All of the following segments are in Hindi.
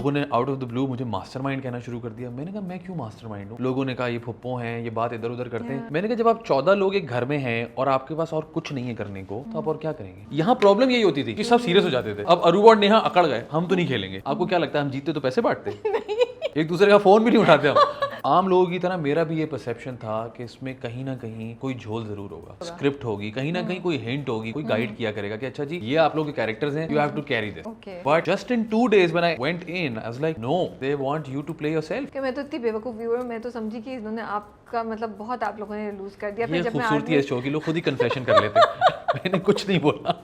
लोगों ने आउट ऑफ द ब्लू मुझे मास्टरमाइंड कहना शुरू कर दिया। मैंने कहा मैं क्यों मास्टरमाइंड हूँ? लोगों ने कहा ये फुप्पो हैं, ये बात इधर उधर करते हैं। मैंने कहा जब आप 14 लोग एक घर में हैं और आपके पास और कुछ नहीं है करने को, तो आप और क्या करेंगे? यहाँ प्रॉब्लम यही होती थी कि सब सीरियस हो जाते थे। अब अरूबा और नेहा अकड़ गए, हम तो नहीं खेलेंगे। आपको क्या लगता है हम जीतते तो पैसे बांटते? एक दूसरे का फोन भी नहीं उठाते हम। आम लोगों की तरह मेरा भी ये परसेप्शन था कि इसमें कहीं ना कहीं कोई झोल जरूर होगा, स्क्रिप्ट होगी, कहीं ना कहीं कोई हिंट होगी, कोई गाइड किया करेगा कि अच्छा जी ये आप लोग के कैरेक्टर्स हैं, you have to carry this. But just in 2 days when I went in I was like no, they want you to play yourself. मैं तो इतनी बेवकूफ व्यूअर, मैं तो समझी कि इन्होंने आपका मतलब बहुत आप लोगों ने लूज कर दिया। ये खूबसूरती है शो की, लोग खुद ही कन्फेशन कर लेते हैं। मैंने कुछ नहीं बोला।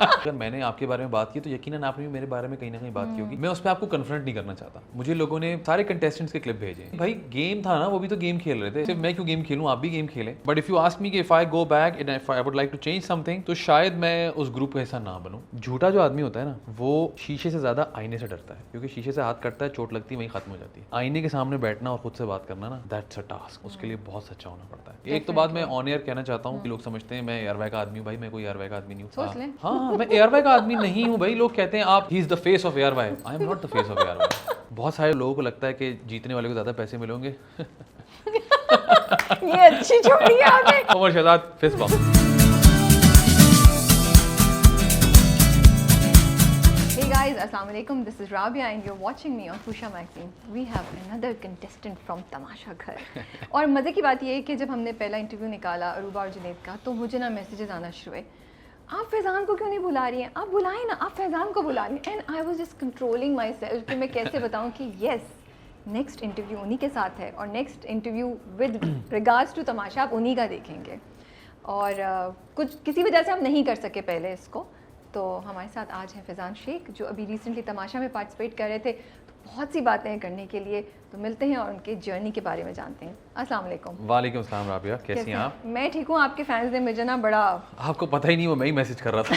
अगर मैंने आपके बारे में बात की तो यकीनन आपने भी मेरे बारे में कहीं ना कहीं बात की होगी। मैं उस पर आपको कन्फ्रंट नहीं करना चाहता। मुझे लोगों ने सारे कंटेस्टेंट्स के क्लिप भेजे, भाई गेम था ना, वो भी तो गेम खेल रहे थे, सिर्फ मैं क्यों गेम खेलूं, आप भी गेम खेलें। But if you ask me कि if I go back and if I would like to change something, तो शायद मैं उस ग्रुप का हिस्सा ना बनूं। झूठा जो आदमी होता है ना, वो शीशे से ज्यादा आईने से डरता है, क्योंकि शीशे से हाथ कटता है, चोट लगती है, वहीं खत्म हो जाती है। आईने के सामने बैठना और खुद से बात करना ना, दैट्स अ टास्क, उसके लिए बहुत सच्चा होना पड़ता है। एक तो बात मैं ऑन एयर कहना चाहता हूँ कि लोग समझते हैं मैं एयरवाई का आदमी हूँ। भाई मैं कोई एयरवाई का आदमी नहीं हूँ। हाँ, मैं एयरवाई का आदमी नहीं हूँ भाई। लोग कहते हैं आप he is the face of ARY, I am not the face of ARY. बहुत सारे लोगों को लगता है कि जीतने वाले को ज्यादा पैसे मिलेंगे। ये अच्छी छोड़ी है आपने। Umar Shahzad face bomb. Hey guys, Assalamu alaikum. This is Rabia and you're watching me on Fusha Magazine. We have another contestant from तमाशा घर। और मज़े की बात ये है कि जब हमने पहला इंटरव्यू निकाला अरूबा और जुनैद का, तो मुझे ना मैसेजेस आना शुरू हुए, आप फैज़ान को क्यों नहीं बुला रही हैं, आप बुलाएं ना, आप फैज़ान को बुला रही हैं। And I was just controlling my self कि मैं कैसे बताऊं कि येस नेक्स्ट इंटरव्यू उन्हीं के साथ है और next interview with regards to Tamasha आप उन्हीं का देखेंगे। और कुछ किसी वजह से हम नहीं कर सके पहले इसको, तो हमारे साथ आज हैं फैज़ान शेख जो अभी रिसेंटली तमाशा में पार्टिसिपेट कर रहे थे। तो बहुत सी बातें हैं करने के लिए, तो मिलते हैं और उनके जर्नी के बारे में जानते हैं। अस्सलाम वालेकुम। वालेकुम अस्सलाम राबिया, कैसी हैं आप? मैं ठीक हूँ। आपके फैंस ने मुझे ना बड़ा, आपको पता ही नहीं, वो मैं ही मैसेज कर रहा था।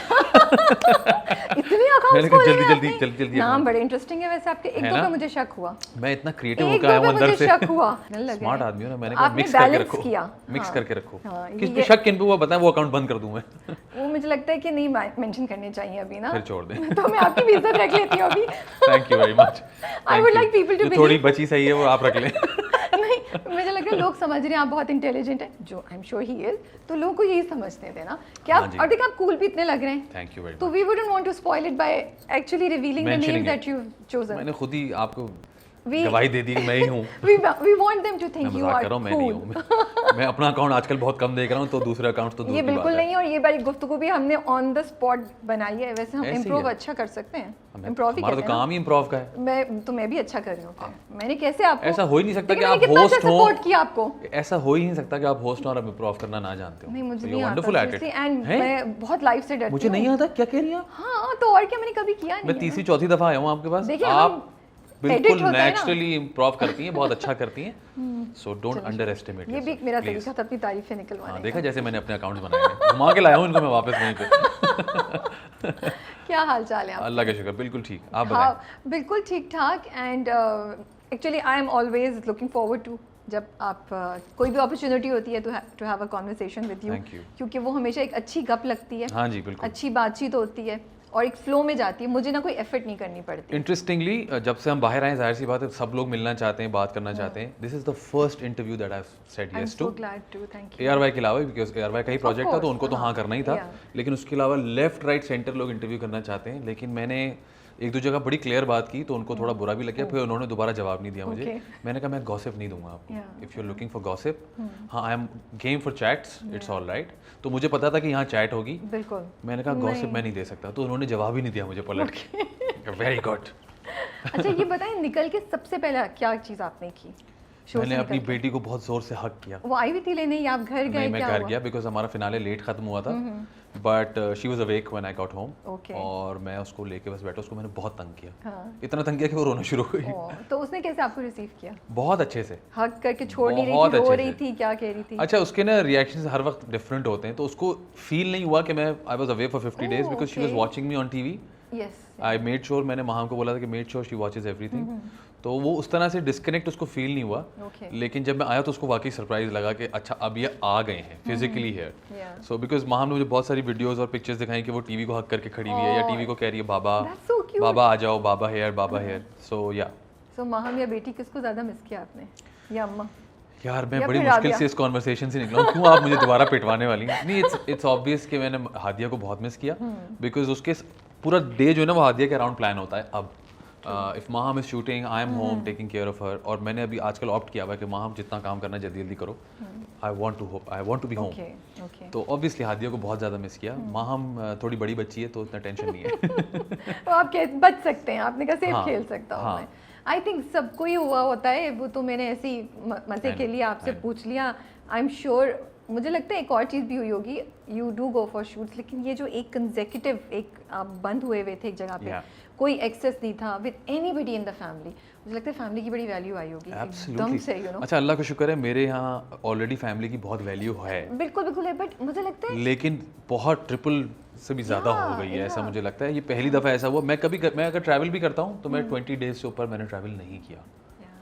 इतनी अकाउंट्स खोले जल्दी नाम बड़े इंटरेस्टिंग है वैसे आपके। एक दो पे मुझे शक हुआ, मैं इतना क्रिएटिव होकर आया हूं अंदर से। शक हुआ स्मार्ट आदमी हूं ना, मैंने कहा मिक्स करके रखो, मिक्स करके रखो। किस पे शक किन पे हुआ बताएं, वो अकाउंट बंद कर दूं मैं। वो मुझे लगता है कि नहीं मेंशन करने चाहिए अभी ना, फिर छोड़ दें। तो मैं आपकी भी इज्जत रख लेती हूँ अभी। Thank you very much. I would like people to थोड़ी बची सही है वो आप रख लें। नहीं, मुझे लग रहा है लोग समझ रहे हैं आप बहुत इंटेलिजेंट हैं, जो I am sure he is, तो लोगों को यही समझते थे ना कि आप, और देखिए आप कूल भी इतने लग रहे हैं। Thank you very much. तो we wouldn't want to spoil it by actually revealing the names that you chosen. मैंने खुद ही आपको गवाही दे दी कि मैं ही हूँ। we want them to think you are cool। मैं नहीं हूँ। मैं अपना अकाउंट आजकल बहुत कम देख रहा हूँ, तो दूसरे अकाउंट तो दूर की बात है। ये बिल्कुल नहीं है, और ये बड़ी गुफ्तगू भी हमने ऑन द स्पॉट बनाई है। वैसे हम इम्प्रोव अच्छा कर सकते हैं, इम्प्रोव ही हमारा तो काम ही इम्प्रोव का है। मैं भी अच्छा कर रही हूँ। मैंने कैसे आपको, ऐसा हो ही नहीं सकता कि आप होस्ट हो, सपोर्ट किया आपको। ऐसा हो ही नहीं सकता कि आप होस्ट हो और आप इम्प्रोव करना ना जानते हो। नहीं, मुझे नहीं आता एंड मैं बहुत लाइव से डरती हूँ। मुझे नहीं आता, क्या कह रही हैं? हाँ, तो और क्या, मैंने कभी किया नहीं। मैं तीसरी चौथी दफा आया हूँ आपके पास। देखिए आप बिल्कुल नेचुरली इम्प्रोव करती हैं, बहुत अच्छा करती हैं। So don't under estimate. ये भी मेरा तरीका था अपनी तारीफें निकलवाने का। देखा जैसे मैंने अपने अकाउंट्स बनाए हैं, घुमा के लाया हूँ इनको मैं वापस वहीं पे। क्या हाल चाल है? अल्लाह का शुक्र, बिल्कुल ठीक। आप बताएं। हाँ, बिल्कुल ठीक ठाक। And actually I am always looking forward to जब आप कोई भी अपॉर्चुनिटी होती है to have a conversation with you, क्योंकि वो हमेशा एक अच्छी गप लगती है। हाँ जी बिल्कुल, अच्छी बातचीत होती है और एक फ्लो में जाती है, मुझे ना कोई एफर्ट नहीं करनी पड़ती। इंटरेस्टिंगली जब से हम बाहर आए, जाहिर सी बात है सब लोग मिलना चाहते हैं, बात करना चाहते हैं। This is the first interview that I have said yes to. ARY के अलावा, बिकॉज़ एआरवाई का ही प्रोजेक्ट था तो उनको तो हाँ करना ही था, लेकिन उसके अलावा लेफ्ट राइट सेंटर लोग इंटरव्यू करना चाहते हैं। लेकिन मैंने एक दो जगह बड़ी क्लियर बात की तो उनको थोड़ा बुरा भी लग गया, फिर उन्होंने दोबारा जवाब नहीं दिया मुझे। मैंने कहा मैं गॉसिप नहीं दूंगा आपको, if you are looking for gossip, हाँ I am game for chats, it's all right. तो मुझे पता था कि यहाँ चैट होगी, बिल्कुल। मैंने कहा गॉसिप मैं नहीं दे सकता, तो उन्होंने जवाब ही नहीं दिया मुझे पलट के। Very good. अच्छा ये बताएं, निकल के सबसे पहले क्या चीज़ आपने की? मैंने अपनी बेटी को बहुत जोर से हक किया। वो आई भी थी लेने या आप घर गए? नहीं, मैं घर गया बिकॉज हमारा फिनाले लेट खत्म हुआ था, but she was awake when I got home. और मैं उसको लेके बस बैठा, उसको मैंने बहुत तंग किया। इतना तंग किया कि वो रोना शुरू हो गई। तो उसने कैसे आपको रिसीव किया? बहुत अच्छे से, हक करके छोड़ नहीं रही थी, रो रही थी, क्या कह रही थी? अच्छा, उसके ना रिएक्शंस हर वक्त डिफरेंट होते हैं, तो उसको फील नहीं हुआ कि मैं I was away for 50 days because she was watching me on TV. Yes, I made sure, मैंने महाम को बोला था कि made sure she watches everything, तो वो उस तरह से डिस्कनेक्ट उसको फील नहीं हुआ। लेकिन जब मैं आया तो उसको वाकई सरप्राइज लगा कि अच्छा अब ये आ गए हैं फिजिकली हियर। सो बिकॉज महाम ने मुझे बहुत सारी वीडियोस और पिक्चर्स दिखाई कि वो टीवी को हक करके खड़ी हुई है या टीवी को कह रही है बाबा। That's so cute. बाबा आ जाओ, बाबा हेयर, सो या। सो माहम या बेटी किसको ज़्यादा मिस किया आपने, या अम्मा? यार मैं या बड़ी फिर मुश्किल राबिया? से इस कॉन्वर्सेशन से निकला हूँ, क्यों आप मुझे दोबारा पिटवाने वाली हैं? नहीं, इट्स ऑब्वियस कि मैंने हादिया को बहुत मिस किया, बिकॉज उसके पूरा डे जो है ना वो हादिया के अराउंड प्लान होता है। अब if Maham is shooting, I am home taking care of her, और मैंने अभी आजकल ऑप्ट किया हुआ है कि माहम जितना काम करना है जल्दी जल्दी करो, I want to be home. Okay. तो ऑब्वियसली हादिया को बहुत ज़्यादा मिस किया। माहम थोड़ी बड़ी बच्ची है तो इतना टेंशन नहीं है। तो आप बच सकते हैं, आपने कहा सेफ हाँ, खेल सकता हूँ हाँ। मैं। आई थिंक सबको ही हुआ होता है वो, तो मैंने ऐसे ही मज़े के लिए आपसे I know. पूछ लिया। आई एम श्योर, मुझे लगता है एक और चीज़ भी हुई होगी, you do go for shoots, लेकिन ये जो एक कंसेक्यूटिव एक आप बंद हुए थे एक जगह पे, Yeah. कोई एक्सेस नहीं था with anybody in the family, मुझे लगता है फैमिली की बड़ी वैल्यू आई होगी एकदम से, यू नो। अच्छा, अल्लाह का शुक्र है मेरे यहाँ ऑलरेडी फैमिली की बहुत वैल्यू है, बिल्कुल बिल्कुल है, बट मुझे लगता है लेकिन बहुत ट्रिपल से भी ज़्यादा हो गई है, ऐसा मुझे लगता है। ये पहली दफ़ा ऐसा हुआ। मैं अगर ट्रैवल भी करता हूँ तो मैं 20 डेज से ऊपर मैंने ट्रैवल नहीं किया।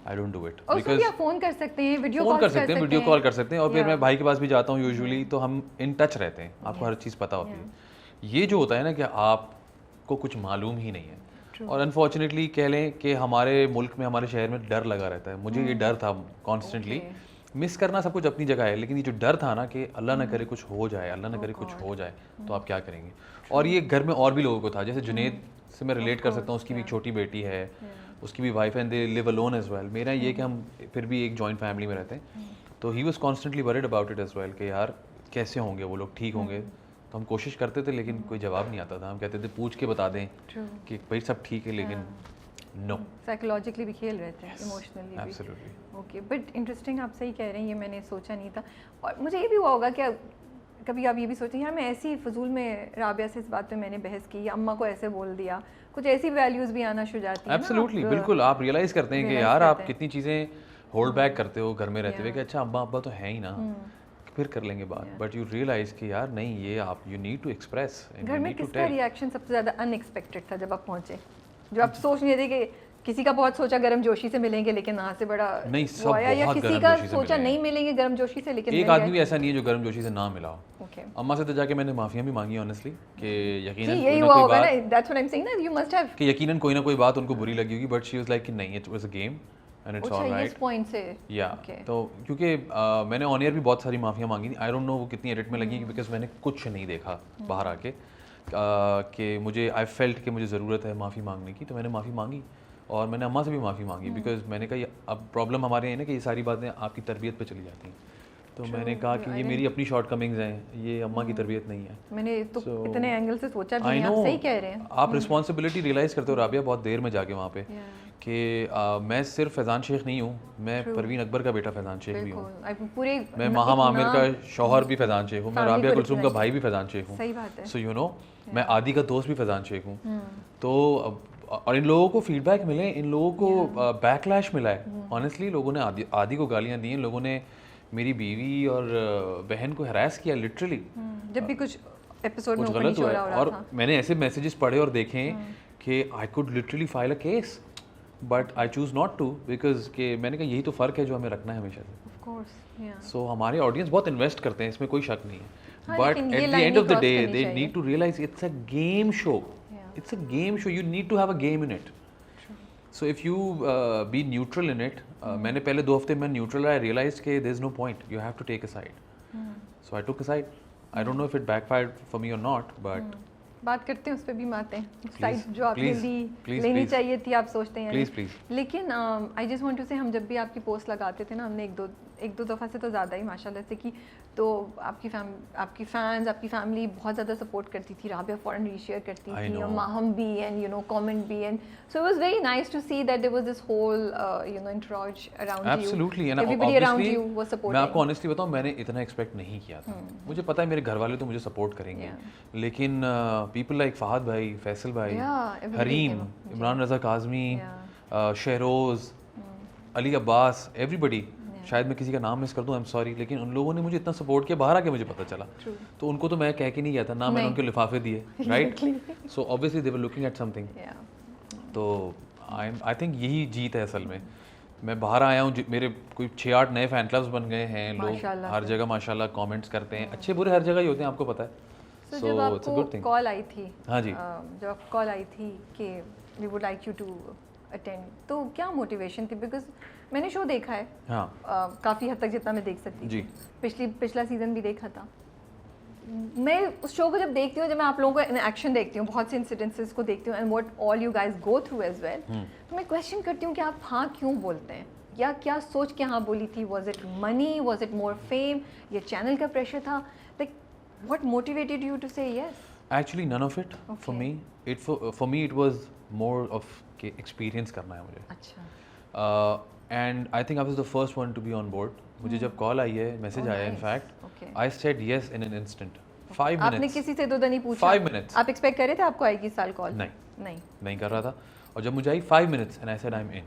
आई डोंट डू इट और उसमें भी बिकॉज आप फोन कर सकते हैं, वीडियो फ़ोन कॉल कर सकते हैं, वीडियो कॉल कर सकते हैं, और फिर Yeah. मैं भाई के पास भी जाता हूँ यूजुअली, तो हम इन टच रहते हैं, आपको हर चीज़ पता होती है। ये जो होता है ना कि आपको कुछ मालूम ही नहीं है, और अनफॉर्चुनेटली कह लें कि हमारे मुल्क में, हमारे शहर में डर लगा रहता है। मुझे ये डर था कॉन्स्टेंटली। मिस करना सब कुछ अपनी जगह है, लेकिन ये जो डर था ना कि अल्लाह ना करे कुछ हो जाए, अल्लाह ना करे कुछ हो जाए, तो आप क्या करेंगे। और ये घर में और भी लोगों को था, जैसे जुनेद से मैं रिलेट कर सकता हूँ, उसकी भी एक छोटी बेटी है, उसकी भी wife and they live alone as well. मेरा ये कि हम फिर भी एक जॉइंट फैमिली में रहते हैं, तो he was constantly worried about it as well कि यार कैसे होंगे वो लोग, ठीक होंगे। तो हम कोशिश करते थे, लेकिन कोई जवाब नहीं आता था। हम कहते थे पूछ के बता दें कि भाई सब ठीक है, लेकिन नो, साइकोलॉजिकली भी खेल रहे थे, इमोशनली भी। एब्सोल्युटली। ओके, बट इंटरेस्टिंग, आप सही कह रहे हैं, ये मैंने सोचा नहीं था। और मुझे ये भी हुआ होगा कि कभी आप ये भी सोचें, यार मैं ऐसी फजूल में राबिया से इस बात पे मैंने बहस की, या अम्मा को ऐसे बोल दिया, कुछ ऐसी वैल्यूज भी आना शुरू जाती है। एब्सोल्युटली, बिल्कुल। आप रियलाइज करते हैं कि यार आप कितनी चीज़ें होल्ड बैक करते हो घर में रहते हुए, कि अच्छा अम्मा अब्बा तो है ही ना, फिर कर लेंगे बात, बट यू रियलाइज कि यार नहीं, ये आप यू नीड टू एक्सप्रेस। घर में किसका रिएक्शन सबसे ज़्यादा अनएक्सपेक्टेड था जब आप पहुंचे, जो आप सोच नहीं थे कि किसी का बहुत सोचा गर्मजोशी से मिलेंगे, लेकिन यहाँ से बड़ा नहीं, सब आया, या बहुत किसी का गर्मजोशी से सोचा मिले नहीं मिलेंगे गर्मजोशी से, लेकिन एक मिल आदमी गए। भी ऐसा नहीं है जो गर्मजोशी से ना मिला हो। ओके, अम्मा से तो जाके मैंने माफिया भी मांगी ऑनेस्टली, कि यकीनन यही हुआ होगा ना, that's what I am saying ना, यू मस्ट हैव। कि यकीनन कोई ना कोई बात उनको बुरी लगी होगी, बट शी वाज लाइक कि नहीं, it was a game and it's अच्छा, इस ऑलराइट। पॉइंट से या तो क्योंकि मैंने ऑन एयर भी बहुत सारी माफिया मांगी थी, आई डोंट नो वो कितनी एडिट में लगी, बिकॉज मैंने कुछ नहीं देखा बाहर आके कि मुझे आई फेल्ट कि मुझे ज़रूरत है माफ़ी मांगने की, तो मैंने माफ़ी मांगी। और मैंने अम्मा से भी माफ़ी मांगी, बिकॉज मैंने कहा अब प्रॉब्लम हमारे यहाँ ना कि ये सारी बातें आपकी तरबियत पे चली जाती हैं, तो मैंने कहा कि ये मेरी अपनी शॉर्ट कमिंग्स हैं, ये अम्मा की तरबियत नहीं है। मैंने तो इतने एंगल से सोचा भी आई नहीं, नो, आप सही कह रहे हैं। आप रिस्पॉन्सिबिलिटी रियलाइज़ करते हो राबिया बहुत देर में जाके वहाँ पे, कि मैं सिर्फ फैज़ान शेख नहीं हूँ, मैं परवीन अकबर का बेटा फैज़ान शेख भी हूँ, पूरे मैं माहम आमिर का शौहर भी फैज़ान शेख हूँ, मैं राबिया कुलसुम का भाई भी फैज़ान शेख हूँ। सही बात है। सो यू नो, मैं आदि का दोस्त भी फैज़ान शेख हूँ। तो और इन लोगों को फीडबैक मिले, इन लोगों को बैकलैश मिला है। ऑनेस्टली लोगों ने आदि को गालियाँ दी हैं, लोगों ने मेरी बीवी और बहन को हरास किया लिटरली, जब भी कुछ एपिसोड में कुछ ऊपर गलत नीचे हुआ हो है। रहा और था। मैंने ऐसे मैसेजेस पढ़े और देखे कि I could literally file a case, but I choose not to, because कि मैंने कहा यही तो फ़र्क है जो हमें रखना है हमेशा से। ऑफ कोर्स, या सो हमारे ऑडियंस बहुत इन्वेस्ट करते हैं, इसमें कोई शक नहीं है, हाँ, बट लेकिन ये एट द line एंड ही ऑफ द cross डे करनी दे चाहिए। Need to realise it's a game show, it's a game show, you need to have a game in it. So if you be neutral in it, मैंने पहले 2 हफ्ते में न्यूट्रल, आई रियलाइज के there is no point, you have to take a side. So I took a side, I don't know if it backfired for me और नॉट, बट बात करते हैं उस पर भी मातें, साइड जो आपने please, ली please, लेनी please. चाहिए थी, आप सोचते हैं प्लीज़ प्लीज़। लेकिन आई जस्ट वांट टू से, हम जब भी आपकी पोस्ट लगाते थे ना, हमने एक दो दफ़ा से तो ज़्यादा ही माशाल्लाह से की, तो आपकी फैंस, आपकी फैमिली बहुत ज़्यादा सपोर्ट करती थी, राबिया फ़ौरन रीशेयर करती I थी, और know. माहम भी, एंड यू नो कमेंट भी, and so it was very nice to see that there was this whole you know entourage around you, absolutely, and everybody around you was मैं सपोर्टिंग। आपको ऑनेस्टली बताऊं, मैंने इतना एक्सपेक्ट नहीं किया था। मुझे पता है मेरे घर वाले तो मुझे सपोर्ट करेंगे, लेकिन पीपल लाइक फहद भाई, फैसल भाई, everybody Hareem, came up. Imran Raza Kazmi, Shahroz, Ali Abbas, everybody, शायद मैं किसी का नाम मिस कर दूं, आई एम सॉरी, लेकिन उन लोगों ने मुझे इतना सपोर्ट किया, बाहर आके मुझे पता चला। तो उनको तो मैं कह के नहीं गया था ना, मैंने उनके लिफाफे दिए, right? So obviously they were looking at something. तो आई थिंक यही जीत है असल में। मैं बाहर आया हूँ, मेरे कोई 6-8 नए फैन क्लब्स बन गए हैं, लोग हर जगह माशाल्लाह कमेंट्स करते हैं, अच्छे बुरे हर जगह ही होते हैं, आपको पता है। जब आपको कॉल आई थी, हाँ जी, जब आपको कॉल आई थी कि we would like you to attend, तो क्या मोटिवेशन थी? बिकॉज मैंने शो देखा है हाँ काफ़ी हद तक जितना मैं देख सकती जी। थी, पिछला सीज़न भी देखा था। मैं उस शो को जब देखती हूँ, जब मैं आप लोगों को इन एक्शन देखती हूँ, बहुत से इंसिडेंसेस को देखती हूँ and what all you guys go through as well, तो मैं क्वेश्चन करती हूँ कि आप हाँ क्यों बोलते हैं, या क्या सोच के हाँ बोली थी? Was it money, was it more fame, या चैनल का प्रेशर था? Like what motivated you to say yes? Actually none of it for me. For me it was more of के एक्सपीरियंस करना है मुझे। अच्छा। And I think I was the first one to be on board. मुझे जब कॉल आई है, मैसेज आया, in fact I said yes in an instant. 5 आपने minutes। किसी से दो दिन नहीं पूछा? 5 minutes। आप एक्सपेक्ट कर रहे थे आपको आएगी इस साल कॉल? नहीं नहीं कर रहा था। और जब मुझे आई 5 minutes and I said I am in,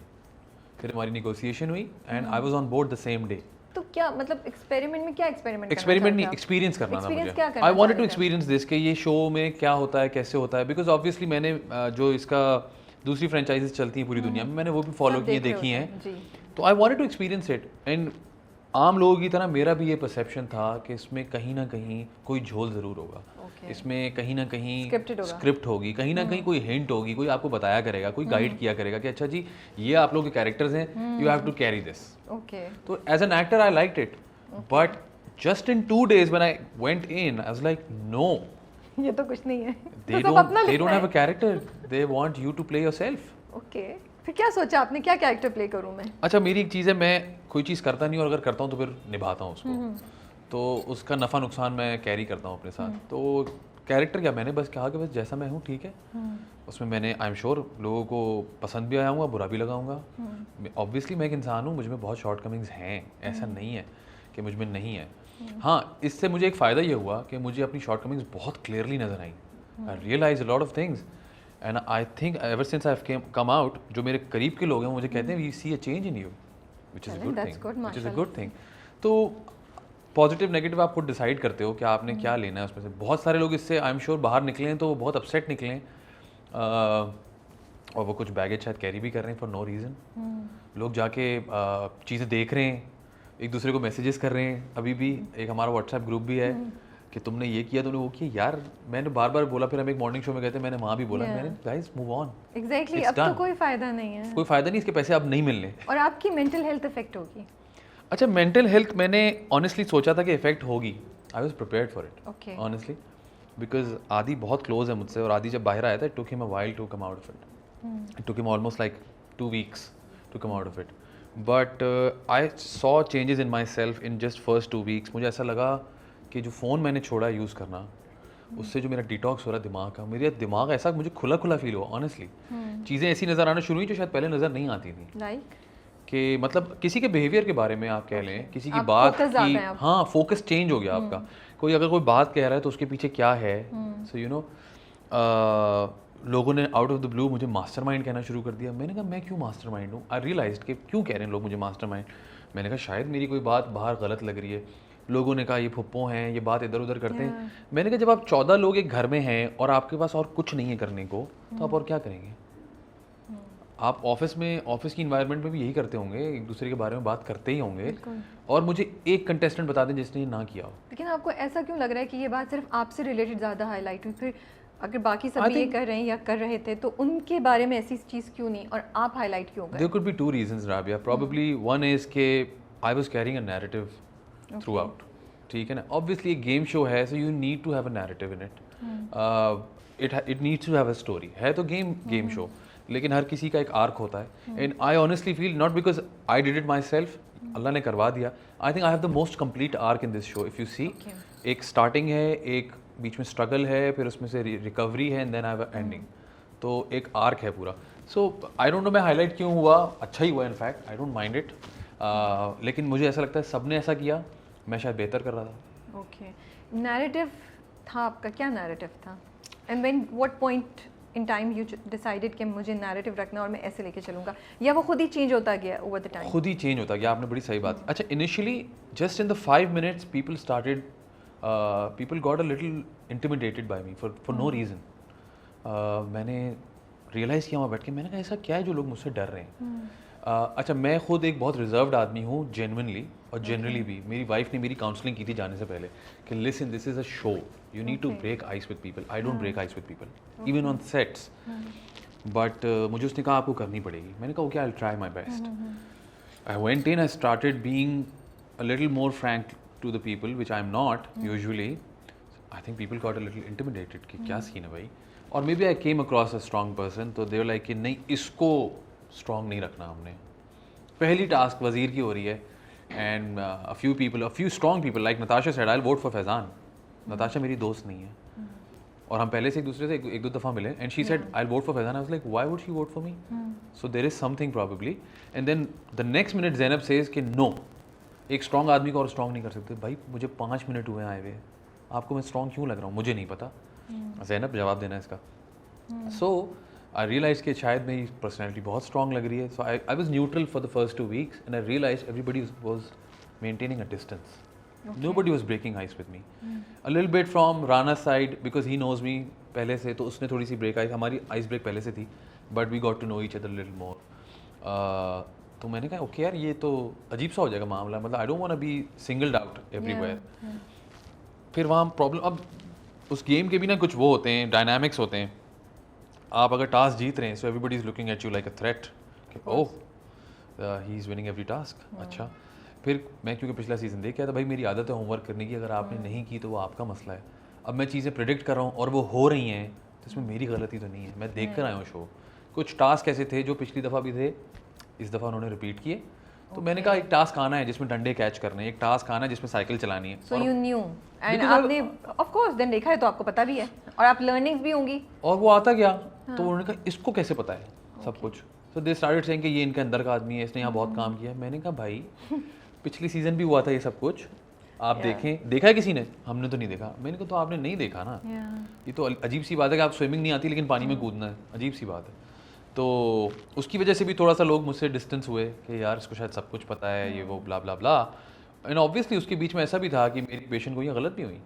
फिर हमारी नेगोशिएशन हुई and I was on board the same day. तो क्या मतलब एक्सपेरिमेंट में क्या एक्सपेरिमेंट नहीं, एक्सपीरियंस करना था Experience मुझे। क्या करना आई वांटेड चाह टू रहे थे? एक्सपीरियंस दिस कि ये शो में क्या होता है, कैसे होता है, बिकॉज ऑब्वियसली मैंने जो इसका दूसरी फ्रेंचाइजीज चलती हैं पूरी दुनिया में, मैंने वो भी फॉलो की, देखी हैं, जी। तो I wanted to experience it. And आम लोगों की तरह मेरा भी ये परसेप्शन था कि इसमें कहीं ना कहीं कोई झोल ज़रूर होगा, Okay. इसमें कहीं ना कहीं Scripted होगा। स्क्रिप्ट होगी, कहीं ना कहीं कोई हिंट होगी, कोई आपको बताया करेगा, कोई गाइड किया करेगा कि अच्छा जी ये आप लोगों के कैरेक्टर्स हैं, you have to carry this. Okay. तो as an actor I liked it, but just in 2 days when I went in, I was like, no, ये तो कुछ नहीं है। they तो सब अपना don't लिखना have है। a character, they want you to play yourself. Okay, फिर क्या सोचा आपने, क्या कैरेक्टर प्ले करूं मैं? अच्छा, मेरी एक चीज़ है, मैं कोई चीज़ करता नहीं और अगर करता हूँ तो फिर निभाता हूँ उसको, तो उसका नफ़ा नुकसान मैं कैरी करता हूँ अपने साथ। तो कैरेक्टर क्या, मैंने बस कहा कि बस जैसा मैं हूँ ठीक है, उसमें मैंने आई एम श्योर लोगों को पसंद भी आऊँगा, बुरा भी लगाऊंगा। ऑब्वियसली मैं एक इंसान हूँ, मुझ में बहुत शॉर्ट कमिंग्स हैं, ऐसा नहीं है कि मुझ में नहीं है। हाँ, इससे मुझे एक फ़ायदा ये हुआ कि मुझे अपनी शॉर्ट कमिंग्स बहुत क्लियरली नजर आई। I realise a lot of things and I think ever since I have come out, जो मेरे करीब के लोग हैं वो मुझे कहते हैं we see a change in you, which is a good thing, which is a good thing. तो पॉजिटिव नेगेटिव आप खुद डिसाइड करते हो कि आपने क्या लेना है उसमें से। बहुत सारे लोग इससे आई एम श्योर बाहर निकले हैं तो वो बहुत अपसेट निकले हैं, और वो कुछ बैगेज शायद कैरी भी कर रहे हैं फॉर नो रीज़न। लोग जाके चीज़ें देख रहे हैं, एक दूसरे को मैसेजेस कर रहे हैं। अभी भी एक हमारा व्हाट्सएप ग्रुप भी है कि तुमने ये किया, तुमने वो किया। यार मैंने बार बार बोला, फिर हम एक मॉर्निंग शो में गए थे, मैंने वहाँ भी बोला, मैंने गाइस मूव ऑन। एग्जैक्टली, अब तो कोई फायदा नहीं है, कोई फायदा नहीं, इसके पैसे अब नहीं मिलने। और आपकी मेंटल हेल्थ इफेक्ट होगी। अच्छा, मेंटल हेल्थ मैंने ऑनेस्टली सोचा था कि इफेक्ट होगी। I was prepared for it Okay. Honestly, because आदि बहुत क्लोज है मुझसे, और आदि जब बाहर आया था, it took him a while to come out of it. It took him almost like 2 weeks to come out of it, but I saw changes in myself in just first 2 weeks। मुझे ऐसा लगा कि जो फ़ोन मैंने छोड़ा यूज़ करना, उससे जो मेरा डिटॉक्स हो रहा है दिमाग का, मेरा दिमाग ऐसा मुझे खुला खुला फील हुआ ऑनेस्टली। चीज़ें ऐसी नज़र आना शुरू हुई जो शायद पहले नज़र नहीं आती थी, लाइक कि मतलब किसी के बिहेवियर के बारे में आप कह लें, किसी की आप बात focus ज़्यादा की, हैं आप। हाँ फोकस चेंज हो गया आपका। कोई अगर कोई बात कह रहा है तो उसके पीछे क्या है, सो यू नो लोगों ने आउट ऑफ द ब्लू मुझे मास्टरमाइंड कहना शुरू कर दिया। मैंने कहा मैं क्यों मास्टरमाइंड हूँ? आई रियलाइज्ड कि क्यों कह रहे हैं लोग मुझे मास्टरमाइंड। मैंने कहा शायद मेरी कोई बात बाहर गलत लग रही है। लोगों ने कहा ये फुप्पो हैं, ये बात इधर उधर करते हैं। मैंने कहा जब आप 14 लोग एक घर में हैं और आपके पास और कुछ नहीं है करने को, तो आप और क्या करेंगे? आप ऑफिस में, ऑफिस की इन्वायरमेंट में भी यही करते होंगे, एक दूसरे के बारे में बात करते ही होंगे। और मुझे एक कंटेस्टेंट बता दें जिसने ये ना किया हो। लेकिन आपको ऐसा क्यों लग रहा है कि ये बात सिर्फ आपसे रिलेटेड ज़्यादा हाईलाइट हुई? फिर अगर बाकी सब ये कर रहे हैं या कर रहे थे, तो उनके बारे में ऐसी चीज़ क्यों नहीं, और आप हाईलाइट क्यों गए? There could be 2 reasons, Rabia. Probably one is कि I was carrying a narrative throughout. ठीक है ना? Obviously एक गेम शो है, so you need to have a narrative in it. It needs to have a story. है तो गेम शो, लेकिन हर किसी का एक आर्क होता है। And I honestly feel not because I did it myself, अल्लाह ने करवा दिया। I think I have the most complete arc in this show. If you see, एक स्टार्टिंग है, एक बीच में स्ट्रगल है, फिर उसमें से रिकवरी है, and then I have ending. तो एक आर्क है पूरा। सो आई डोंट नो मैं हाईलाइट क्यों हुआ, अच्छा ही हुआ in fact, I don't mind it. लेकिन मुझे ऐसा लगता है सबने ऐसा किया, मैं शायद बेहतर कर रहा था। ओके, नैरेटिव था आपका, क्या नैरेटिव था? And when what point in time you decided कि मुझे नैरेटिव रखना और मैं ऐसे लेके चलूँगा, या वो खुद ही चेंज होता गया ओवर द टाइम? खुद ही चेंज होता गया। आपने बड़ी सही बात। अच्छा, initially just in the 5 minutes people started, people got a little intimidated by me for no reason. मैंने रियलाइज़ किया वहाँ बैठ के, मैंने कहा ऐसा क्या है जो लोग मुझसे डर रहे हैं। अच्छा, मैं खुद एक बहुत रिजर्व्ड आदमी हूँ जेन्युइनली, और जनरली भी। मेरी वाइफ ने मेरी काउंसलिंग की थी जाने से पहले कि listen, this is a show, you need to break ice with people. I don't break ice with people, even on sets. But मुझे उसने कहा आपको करनी पड़ेगी. मैंने कहा okay, I will try my best. I went in, I started being a little more frank to the people, which I'm not usually. I think people got a little intimidated कि क्या सीन है भाई. और maybe I came across a strong person, तो they were like कि नहीं, इसको strong नहीं रखना हमने. पहली टास्क वज़ीर की हो रही है, and a few strong people like Natasha said, I'll vote for Faizan. Natasha मेरी दोस्त नहीं है, और हम पहले से एक दूसरे से एक दो दफ़ा मिले, and she said I'll vote for Faizan. I was like, why would she vote for me? So there is something probably. And then the next minute Zainab says कि no, एक स्ट्रॉन्ग आदमी को और स्ट्रॉन्ग नहीं कर सकते. भाई मुझे 5 मिनट हुए आए हुए, आपको मैं स्ट्रॉन्ग क्यों लग रहा हूँ? मुझे नहीं पता. ज़ैनब जवाब देना इसका. सो आई रियलाइज कि शायद मेरी पर्सनैलिटी बहुत स्ट्रॉन्ग लग रही है. So I was neutral for the first 2 weeks and I realise everybody was maintaining a distance. Nobody was breaking ice with me. A little bit from Rana's side because he knows me पहले से, तो उसने थोड़ी सी ब्रेक हमारी आइस ब्रेक पहले से थी, but we got to know each other little more. तो मैंने कहा ओके यार, ये तो अजीब सा हो जाएगा मामला, मतलब I don't want to be singled out everywhere. फिर वहाँ प्रॉब्लम, अब उस गेम के भी ना कुछ वो होते हैं, डायनामिक्स होते हैं. आप अगर टास्क जीत रहे हैं, so everybody is looking at you like a threat, oh he is winning every task. अच्छा, फिर मैं क्योंकि पिछला सीज़न देख के आया था, भाई मेरी आदत है होमवर्क करने की, अगर आपने नहीं की तो वो आपका मसला है. अब मैं चीज़ें प्रेडिक्ट कर रहा हूँ और वो हो रही हैं, तो इसमें मेरी गलती तो नहीं है. मैं देख कर आया हूँ शो. कुछ टास्क ऐसे थे जो पिछली दफ़ा भी थे, इस दफ़ा उन्होंने रिपीट किए. तो मैंने कहा एक टास्क आना है जिसमें डंडे कैच करने हैं, एक टास्क आना है जिसमें साइकिल चलानी है. सो यू न्यू एंड आपने ऑफ कोर्स देन देखा है तो आपको पता भी है, और आप लर्निंग्स भी होंगी. और वो आता गया. तो उन्होंने कहा इसको कैसे पता है सब कुछ. सो दे स्टार्टेड सेइंग कि ये इनके अंदर का आदमी है, इसने यहाँ बहुत काम किया है. मैंने कहा भाई पिछली सीजन भी हुआ था ये सब कुछ, आप देखें. देखा है किसी ने? हमने तो नहीं देखा. मैंने कहा तो आपने नहीं देखा ना. ये तो अजीब सी बात है कि आप स्विमिंग नहीं आती लेकिन पानी में कूदना है, अजीब सी बात है. तो उसकी वजह से भी थोड़ा सा लोग मुझसे डिस्टेंस हुए कि यार इसको शायद सब कुछ पता है, ये वो ब्ला ब्ला ब्ला. एंड ऑब्वियसली उसके बीच में ऐसा भी था कि मेरी पेशेंट को ये गलत भी हुई.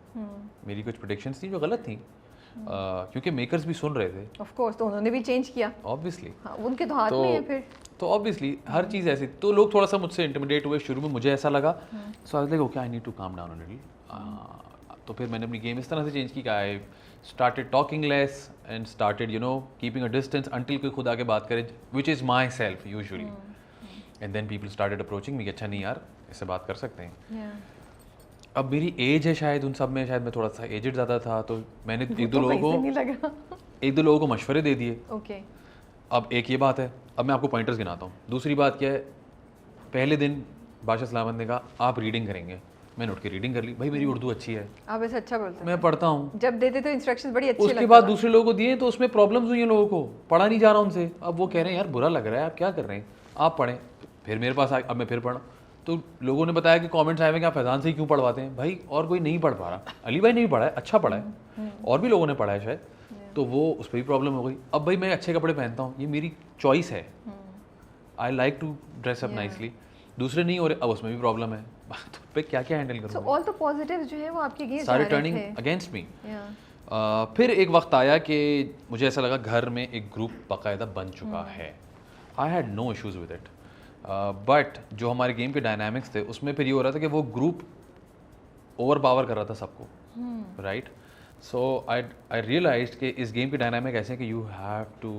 मेरी कुछ प्रेडिक्शंस थी जो गलत थी, क्योंकि मेकर्स भी सुन रहे थे. ऑफ कोर्स, तो उन्होंने भी चेंज किया ऑब्वियसली. उनके तो हाथ में है फिर. तो ऑब्वियसली हर चीज़ ऐसी, तो लोग थोड़ा सा मुझसे इंटिमिडेट हुए. शुरू में मुझे ऐसा लगा, so I was like okay I need to calm down a little. तो फिर मैंने अपनी गेम इस तरह से चेंज की कि आई started talking less and started keeping a distance until कोई खुद आके बात करे, which is myself usually. And then people started approaching me कि अच्छा नहीं यार इससे बात कर सकते हैं. अब मेरी एज है शायद उन सब में, शायद मैं थोड़ा सा एजेड ज़्यादा था, तो मैंने एक दो लोगों को मशवरे दे दिए. Okay. अब एक ये बात है, अब मैं आपको पॉइंटर्स गिनाता हूँ. दूसरी बात क्या है, पहले दिन बादशाह सलामत ने कहा आप रीडिंग करेंगे. मैंने उठ के रीडिंग कर ली. भाई मेरी उर्दू अच्छी है, आप ऐसे अच्छा बोलते हैं, मैं पढ़ता हूँ. जब देते तो इंस्ट्रक्शंस बड़ी अच्छी. उसके बाद दूसरे लोगों को दिए तो उसमें प्रॉब्लम्स हुई हैं लोगों को, पढ़ा नहीं जा रहा उनसे. अब वो कह रहे हैं यार बुरा लग रहा है, आप क्या कर रहे हैं, आप पढ़ें. फिर मेरे पास आए, अब मैं फिर पढ़ा. तो लोगों ने बताया कि कमेंट्स आए हुए कि आप फैजान से ही क्यों पढ़वाते हैं. भाई और कोई नहीं पढ़ पा रहा, अली भाई नहीं पढ़ा है, अच्छा पढ़ा है, और भी लोगों ने पढ़ा है शायद, तो वो उस पर भी प्रॉब्लम हो गई. अब भाई मैं अच्छे कपड़े पहनता हूँ, ये मेरी चॉइस है, I like to dress up nicely. दूसरे नहीं हो रहे, अब उसमें भी प्रॉब्लम है. तो पे क्या क्या हैंडल करूँ. सो ऑल द पॉजिटिव्स जो है वो आपके अगेंस्ट सारे टर्निंग अगेंस्ट मी. फिर एक वक्त आया कि मुझे ऐसा लगा घर में एक ग्रुप बाकायदा बन चुका है. I had no issues with it, but जो हमारे गेम के डायनामिक्स थे उसमें फिर ये हो रहा था कि वो ग्रुप ओवर पावर कर रहा था सबको, राइट. सो आई रियलाइज्ड कि इस गेम के डायनामिक ऐसे हैं कि you have to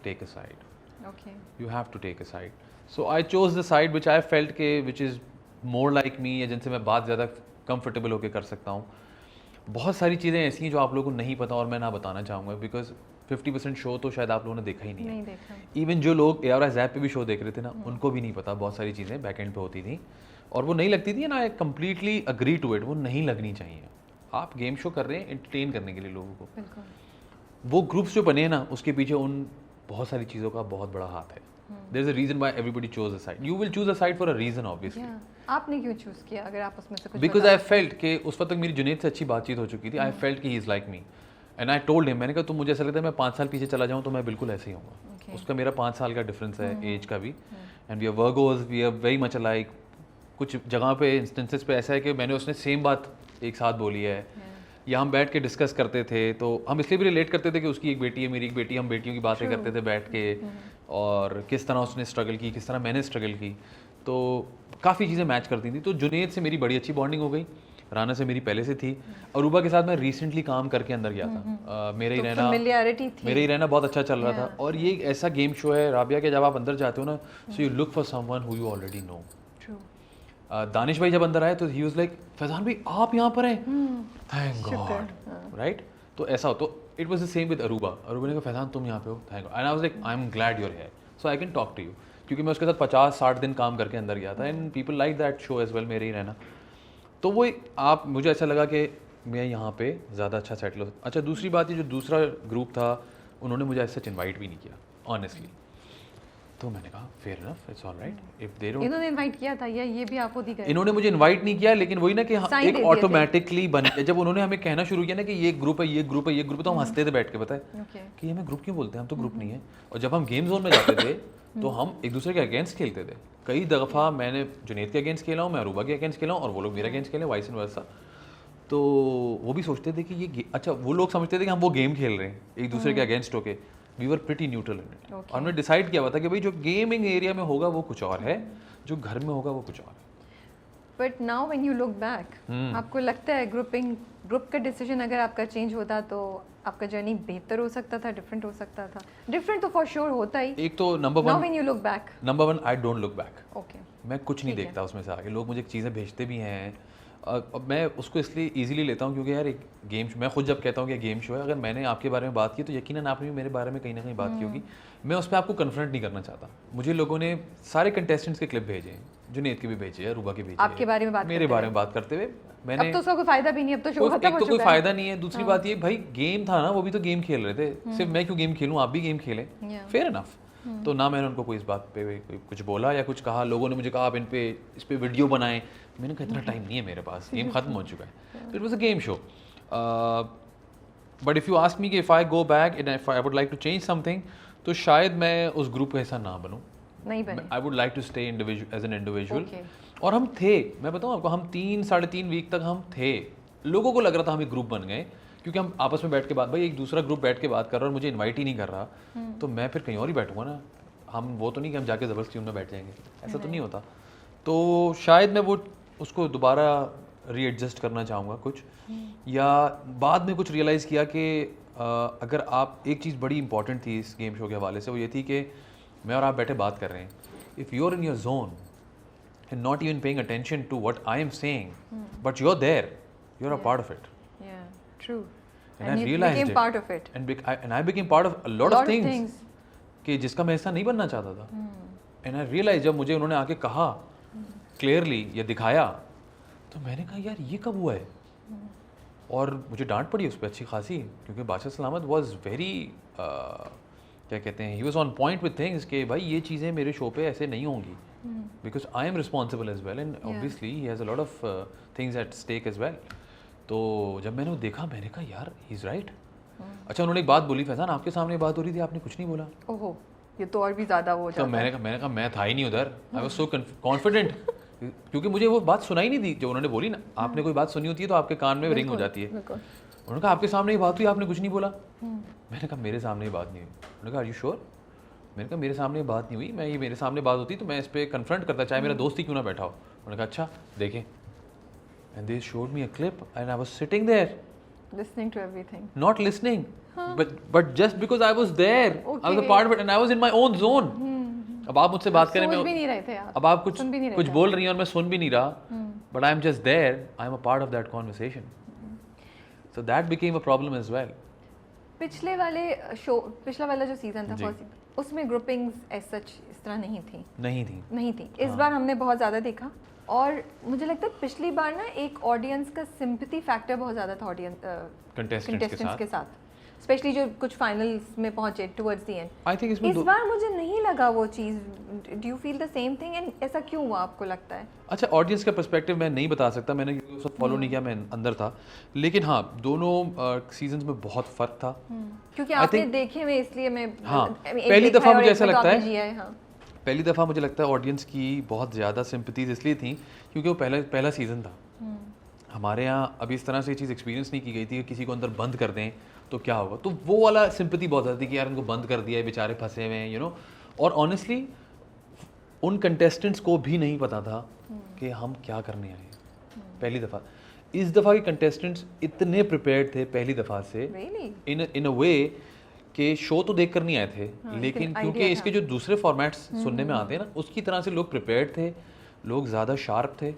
take a side. You have to take a side. So I chose the side which I felt के which is more like me, या जिनसे मैं बात ज़्यादा कंफर्टेबल होकर कर सकता हूँ. बहुत सारी चीज़ें ऐसी हैं जो आप लोगों को नहीं पता और मैं ना बताना चाहूँगा, बिकॉज 50% शो तो शायद आप लोगों ने देखा ही नहीं है. इवन जो लोग ARS ऐप पे भी शो देख रहे थे ना, उनको भी नहीं पता बहुत सारी चीज़ें बैक एंड पे होती थी और वो नहीं लगती थी ना. I completely agree to it, वो नहीं लगनी चाहिए. आप गेम शो कर रहे हैं एंटरटेन करने के लिए लोगों को. वो ग्रुप्स जो बने हैं ना, उसके पीछे उन बहुत सारी चीज़ों का बहुत बड़ा हाथ है. There is a reason why everybody chose a side. You will choose a side for a reason, obviously. आपने क्यों चूज किया अगर आप उसमें से कुछ? Because I felt कि उस वक्त तक मेरी जुनैद से अच्छी बातचीत हो चुकी थी. I felt कि he is like me. And I told him, मैंने कहा तुम मुझे ऐसा लगता है मैं 5 साल पीछे चला जाऊँ तो मैं बिल्कुल ऐसे ही होऊंगा. उसका मेरा 5 साल का डिफरेंस है एज का भी. And we are Virgos, we are very much alike. कुछ जगह पे इंस्टेंसेस पे ऐसा है कि मैंने उसने सेम बात एक साथ बोली है, या हम बैठ के डिस्कस करते थे. तो हम इसलिए भी रिलेट करते थे कि उसकी एक बेटी है, मेरी एक बेटी, हम बेटियों की बातें करते थे बैठ के, और किस तरह उसने स्ट्रगल की, किस तरह मैंने स्ट्रगल की. तो काफ़ी चीज़ें मैच करती थी. तो जुनैद से मेरी बड़ी अच्छी बॉन्डिंग हो गई. राना से मेरी पहले से थी, अरूबा के साथ मैं रिसेंटली काम करके अंदर गया था। मेरे ही रहना familiarity थी। मेरे ही रहना बहुत अच्छा चल रहा था। और ये एक ऐसा गेम शो है राबिया के, जब आप अंदर जाते हो ना, so you look for someone who you already know. Danish भाई जब अंदर आए तो ही वाज लाइक, फैजान भाई आप यहाँ पर हैं, थैंक गॉड, राइट। तो ऐसा हो, तो it was the same with Aruba ने कहा फैजान तुम यहाँ पे हो, thank God, and I was like I am glad you're here so I can talk to you, क्योंकि मैं उसके साथ 50-60 दिन काम करके अंदर गया था, and people like that show as well, मेरे ही रहना। तो वो आप मुझे ऐसा लगा कि मैं यहाँ पे ज़्यादा अच्छा सेटल हो। अच्छा, दूसरी बात ये जो दूसरा ग्रुप था उन्होंने मुझे ऐसे इनवाइट भी नहीं किया ऑनेस्टली, तो मैंने कहा fair enough, it's alright if they don't. इन्होंने इनवाइट किया था या ये भी आपको दी गई? इन्होंने मुझे इनवाइट नहीं किया, लेकिन वही ना कि Sign एक दे दिए ऑटोमेटिकली बन गया। जब उन्होंने हमें कहना शुरू किया ना कि ये ग्रुप है, ये ग्रुप है, ये ग्रुप है, तो हम हंसते थे बैठ के, पता है कि ये हमें ग्रुप क्यों बोलते हैं, हम तो ग्रुप नहीं है। और जब हम गेम जोन में जाते थे तो हम एक दूसरे के अगेंस्ट खेलते थे। कई दफ़ा मैंने जुनैद के अगेंस्ट खेला हूँ, मैं अरूबा के अगेंस्ट खेला हूँ, और वो लोग मेरे अगेंस्ट खेले, वाइस एंड वर्सा। तो वो भी सोचते थे कि ये अच्छा, वो लोग समझते थे कि हम वो गेम खेल रहे हैं एक दूसरे के अगेंस्ट होके। We were pretty neutral in it. और हमने डिसाइड किया हुआ था कि भाई जो गेमिंग एरिया में होगा वो कुछ और है, जो घर में होगा वो कुछ और है। But now when you look back, आपको लगता है ग्रुप का डिसीजन अगर आपका चेंज होता तो आपका जर्नी बेहतर हो सकता था, डिफरेंट हो सकता था? डिफरेंट तो फॉर श्योर होता ही। एक तो number now when you look back, number one, I don't look back. Okay, मैं कुछ नहीं देखता उसमें से आगे। लोग मुझे चीज़ें भेजते भी हैं, अब मैं उसको इसलिए इजीली लेता हूँ क्योंकि यार एक गेम, मैं खुद जब कहता हूँ कि गेम शो है, अगर मैंने आपके बारे में बात की तो यकीनन आपने भी मेरे बारे में कहीं ना कहीं बात की होगी। मैं उस पर आपको कन्फ्रंट नहीं करना चाहता। मुझे लोगों ने सारे कंटेस्टेंट्स के क्लिप भेजे हैं, जुनैद के भी भेजे हैं, अरूबा के भेजे, आपके बारे में बात मेरे बारे में बात करते हुए मैंने। अब तो उसका कोई फायदा भी नहीं, अब तो शो खत्म हो एक तो चुका कोई है। फायदा नहीं है, दूसरी बात ये भाई गेम था ना, वो भी तो गेम खेल रहे थे, सिर्फ मैं क्यों गेम खेलूँ, आप भी गेम खेलें, फेयर इनफ। तो ना मैंने उनको कोई इस बात पे कुछ बोला या कुछ कहा। लोगों ने मुझे कहा आप इस पे वीडियो बनाएं, मैंने कहा इतना टाइम नहीं है मेरे पास, गेम खत्म हो चुका है। तो it was a game show. But if you ask me कि if I go back and if I would like to change something, तो शायद मैं उस ग्रुप का हिस्सा ना बनूं, नहीं बने। I would like to stay as an individual. और हम थे, मैं बताऊं आपको, हम 3-3.5 वीक तक हम थे। लोगों को लग रहा था हम एक ग्रुप बन गए, क्योंकि हम आपस में बैठ के बात, भाई एक दूसरा ग्रुप बैठ के बात कर रहा है और मुझे इनवाइट ही नहीं कर रहा, तो मैं फिर कहीं और ही बैठूंगा ना। हम वो तो नहीं कि हम जाके ज़बरदस्ती उनमें बैठ जाएंगे, ऐसा तो नहीं होता। तो शायद मैं वो उसको दोबारा रीएडजस्ट करना चाहूँगा कुछ, या बाद में कुछ रियलाइज़ किया कि अगर आप, एक चीज़ बड़ी इंपॉर्टेंट थी इस गेम शो के हवाले से, वो ये थी कि मैं और आप बैठे बात कर रहे हैं, if you are in your zone and not even paying attention to what I am saying, but you're there, you're a part of it. Yeah, true. And I you realized became it. part of it. And I became part of a lot of things कि जिसका मैं ऐसा नहीं बनना चाहता था. And I realized जब मुझे उन्होंने आके कहा clearly या दिखाया, तो मैंने कहा यार ये कब हुआ है, और मुझे डांट पड़ी उस पर अच्छी खासी, क्योंकि बादशाह सलामत was very क्या कहते हैं, he was on point with things कि भाई ये चीज़ें मेरे शो पे ऐसे नहीं होंगी, because I am responsible as well and obviously he has a lot of things at stake as well. तो जब मैंने वो देखा मैंने कहा यार he is right. अच्छा, उन्होंने एक बात बोली, फैजान आपके सामने बात हो रही थी, आपने कुछ नहीं बोला। ओहो, ये तो और भी ज़्यादा हो जाता है। मैंने कहा मैं था ही नहीं उधर, I was so confident, क्योंकि मुझे वो बात सुनाई नहीं दी जो उन्होंने बोली ना। आपने कोई बात सुनी होती है तो आपके कान में रिंग हो जाती है। उन्होंने कहा आपके सामने ही बात हुई, आपने कुछ नहीं बोला। मैंने कहा मेरे सामने ही बात नहीं हुई। उन्होंने कहा आर यू श्योर? मैंने कहा मेरे सामने बात नहीं हुई, मैं ये मेरे सामने बात होती तो मैं इस पर कन्फ्रंट करता, चाहे मेरा दोस्त ही क्यों ना बैठा हो। उन्होंने कहा अच्छा देखें, and they showed me a clip and I was sitting there listening to everything, not listening, but just because I was there, I was a part of it and I was in my own zone. अब आप मुझसे बात करें, सोच भी नहीं रहे थे आप, अब आप कुछ बोल रही हैं और मैं सुन भी नहीं रहा, but I am just there, I am a part of that conversation. So that became a problem as well. पिछला वाला जो सीजन था उसमें ग्रुपिंग्स एज सच इस तरह नहीं थी। इस बार हमने बहुत ज़्यादा देखा, और मुझे लगता है पिछली बार ना एक ऑडियंस का सिंपैथी फैक्टर बहुत ज़्यादा था कंटेस्टेंट्स के साथ, स्पेशली जो कुछ फाइनल्स में पहुंचे towards the end. I think इस बार मुझे नहीं लगा वो चीज़। Do you feel the same thing, and ऐसा क्यों हुआ आपको लगता है? अच्छा, ऑडियंस का पर्सपेक्टिव मैं नहीं बता सकता, मैंने उसको फॉलो नहीं किया, मैं अंदर था, लेकिन हाँ दोनों सीजन्स में बहुत फ़र्क था, क्योंकि आपने देखे हुए इसलिए मैं पहली दफ़ा मुझे ऐसा लगता है, पहली दफ़ा मुझे लगता है ऑडियंस की बहुत ज़्यादा सिंपैथीज इसलिए थी क्योंकि वो पहला सीज़न था। हमारे यहाँ अभी इस तरह से चीज़ एक्सपीरियंस नहीं की गई थी कि किसी को अंदर बंद कर दें तो क्या होगा, तो वो वाला सिंपैथी बहुत ज़्यादा थी कि यार उनको बंद कर दिया है, बेचारे फंसे हुए हैं, यू नो। और ऑनेस्टली उन कंटेस्टेंट्स को भी नहीं पता था कि हम क्या करने आए पहली दफ़ा। इस दफ़ा के कंटेस्टेंट्स इतने प्रिपेयर्ड थे पहली दफ़ा से Really? इन अ वे कि शो तो देख कर नहीं आए थे, लेकिन क्योंकि idea इसके जो दूसरे फॉर्मेट्स सुनने में आते हैं ना, उसकी तरह से लोग प्रिपेयर्ड थे, लोग ज़्यादा शार्प थे।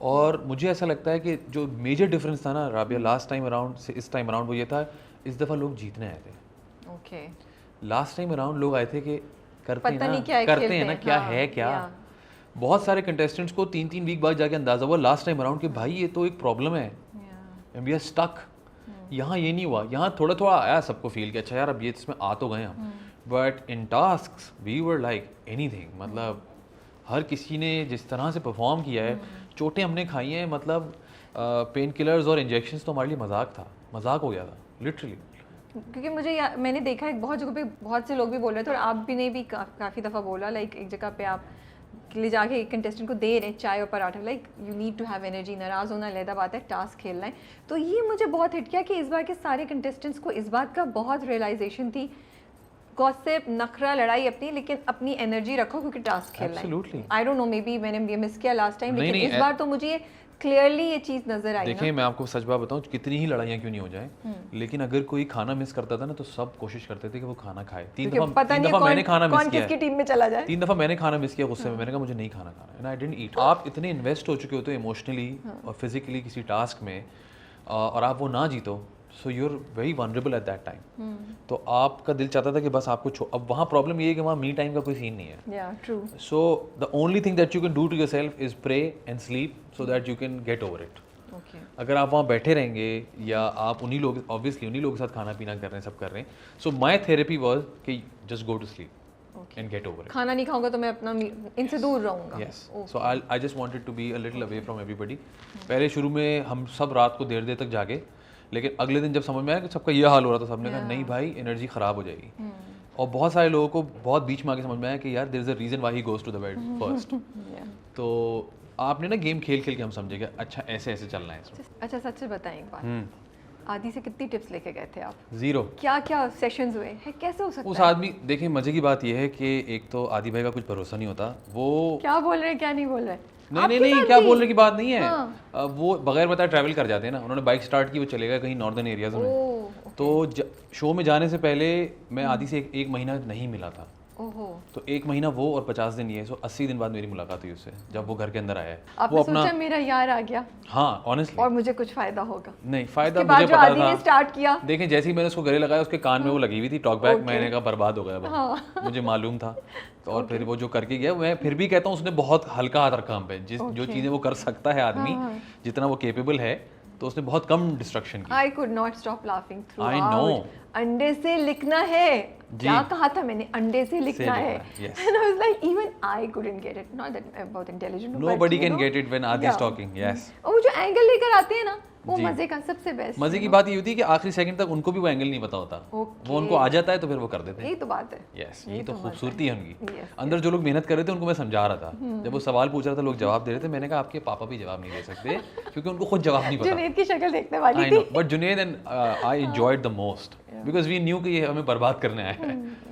और मुझे ऐसा लगता है कि जो मेजर डिफरेंस था ना राबिया लास्ट टाइम अराउंड से इस टाइम अराउंड, वो ये था इस दफ़ा लोग जीतने आए थे। Okay. लास्ट टाइम अराउंड लोग आए थे कि करते पता हैं नहीं ना, क्या करते खेलते हैं ना, हैं, क्या हाँ, है क्या। yeah. बहुत सारे कंटेस्टेंट्स को 3-3 वीक बाद जाके अंदाज़ा हुआ लास्ट टाइम अराउंड कि भाई ये तो एक प्रॉब्लम है Yeah. And we are stuck. यहाँ ये नहीं हुआ, यहाँ थोड़ा थोड़ा आया सबको फील कि अच्छा यार अब ये इसमें आ तो गए हम, but in tasks we were like anything. मतलब हर किसी ने जिस तरह से परफॉर्म किया है, चोटें हमने खाई हैं, मतलब पेन किलर्स और इंजेक्शंस तो हमारे लिए मजाक था, मजाक हो गया था लिटरली। क्योंकि मैंने देखा है बहुत जगह पे बहुत से लोग भी बोल रहे थे, और आप भी ने भी काफ़ी दफ़ा बोला, लाइक एक जगह पे आप ले जाके एक कंटेस्टेंट को दे रहे हैं चाय और paratha, like you need to have energy, नाराज़ होना अलग बात है, टास्क खेलना है। तो ये मुझे बहुत हिट किया कि इस बार के सारे कंटेस्टेंट्स को इस बात का बहुत रियलाइजेशन थी, गॉसिप नखरा लड़ाई अपनी, लेकिन अपनी एनर्जी रखो क्योंकि टास्क खेलना है। आई डोंट नो, मे बी मैंने ये मिस किया लास्ट टाइम, लेकिन इस बार तो मुझे क्लियरली ये चीज़ नजर आई। देखिए मैं आपको सच बात बताऊं, कितनी ही लड़ाइयाँ क्यों नहीं हो जाए, लेकिन अगर कोई खाना मिस करता था ना तो सब कोशिश करते थे कि वो खाना खाए। तीन दफा मैंने खाना मिस किया, किसकी टीम में चला जाए। 3 दफा मैंने खाना मिस किया गुस्से में, मैंने कहा मुझे नहीं खाना एंड आई डिडंट ईट। आप इतने इन्वेस्ट हो चुके होते हो इमोशनली और फिजिकली किसी टास्क में, और आप वो ना जीतो, so you are very vulnerable at that time. तो आपका दिल चाहता था कि बस आपको अब वहाँ प्रॉब्लम ये है कि वहाँ मी टाइम का कोई सीन नहीं है। या true. So the only thing that you can do to yourself is pray and sleep so that you can get over it. अगर आप वहाँ बैठे रहेंगे या आप उन्हीं लोग ऑब्वियसली उन्हीं लोगों के साथ खाना पीना कर रहे हैं, सब कर रहे हैं, सो माई थेरेपी वॉज कि just go to sleep and get over it. खाना नहीं खाऊंगा तो मैं अपना इनसे दूर रहूंगा। Yes, so I just wanted to be a little away from everybody. पहले शुरू में हम सब रात को देर देर तक जागे, लेकिन अगले दिन जब समझ में आया कि सबका ये हाल हो रहा था, सबने कहा नहीं भाई एनर्जी ख़राब हो जाएगी। और बहुत सारे लोगों को बहुत बीच में आके समझ में आया कि यार there is a reason why he goes to the bed first. तो आपने ना गेम खेल खेल के हम समझे कि अच्छा ऐसे ऐसे चलना है इसमें। अच्छा सच से बताएं एक बात, आदि से कितनी टिप्स लेके गए थे आप? 0। क्या क्या सेशंस हुए हैं, कैसे हो सकता उस है? आदमी देखिए, मजे की बात यह है कि एक तो आदि भाई का कुछ भरोसा नहीं होता, वो क्या बोल रहे हैं क्या नहीं बोल रहे। नहीं क्या बोलने की बात नहीं है। वो बगैर बताए ट्रैवल कर जाते हैं ना, उन्होंने बाइक स्टार्ट की, वो चलेगा कहीं नॉर्दर्न एरियाज में। तो शो में जाने से पहले मैं आदि से एक महीना नहीं मिला था। तो 1 महीना वो और 50 दिन ये, सो 80 दिन बाद मेरी मुलाकात हुई उससे, जब वो घर के अंदर आया है। आपने सोचा मेरा यार आ गया? हाँ ऑनेस्टली, और मुझे कुछ फायदा होगा। नहीं फायदा मुझे पता था। स्टार्ट किया, देखें जैसे ही मैंने उसको गले लगाया उसके कान में वो लगी हुई थी टॉक बैक, मैंने कहा बर्बाद हो गया मुझे मालूम था। तो और फिर वो जो करके गया, मैं फिर भी कहता हूँ उसने बहुत हल्का हाथ रखा हम पे, जो चीज़ें वो कर सकता है आदमी, जितना वो केपेबल है, तो उसने बहुत कम डिस्ट्रक्शन की। I could not stop laughing throughout. I know. अंडे से लिखना है, क्या कहा था मैंने, अंडे से लिखना है। Yes. And I was like, even I couldn't get it. Not that I'm बहुत intelligent. Nobody can get it when Adi is talking. Yes. और वो जो एंगल लेकर आते हैं ना, वो मजे का सबसे बेस्ट। मजे की बात ये होती है कि आखिरी सेकंड तक उनको भी वो एंगल नहीं पता होता, वो उनको आ जाता है तो फिर वो कर देते हैं। यही तो बात है। यस, यही तो खूबसूरती है उनकी। अंदर जो लोग मेहनत कर रहे थे उनको मैं समझा रहा था, जब वो सवाल पूछ रहा था लोग जवाब दे रहे थे, मैंने कहा आपके पापा भी जवाब नहीं दे सकते क्योंकि उनको खुद जवाब नहीं पता। जुनैद की शक्ल देखने वाली थी। I know, but Junaid and I enjoyed the most because we knew कि ये हमें बर्बाद करने आया है।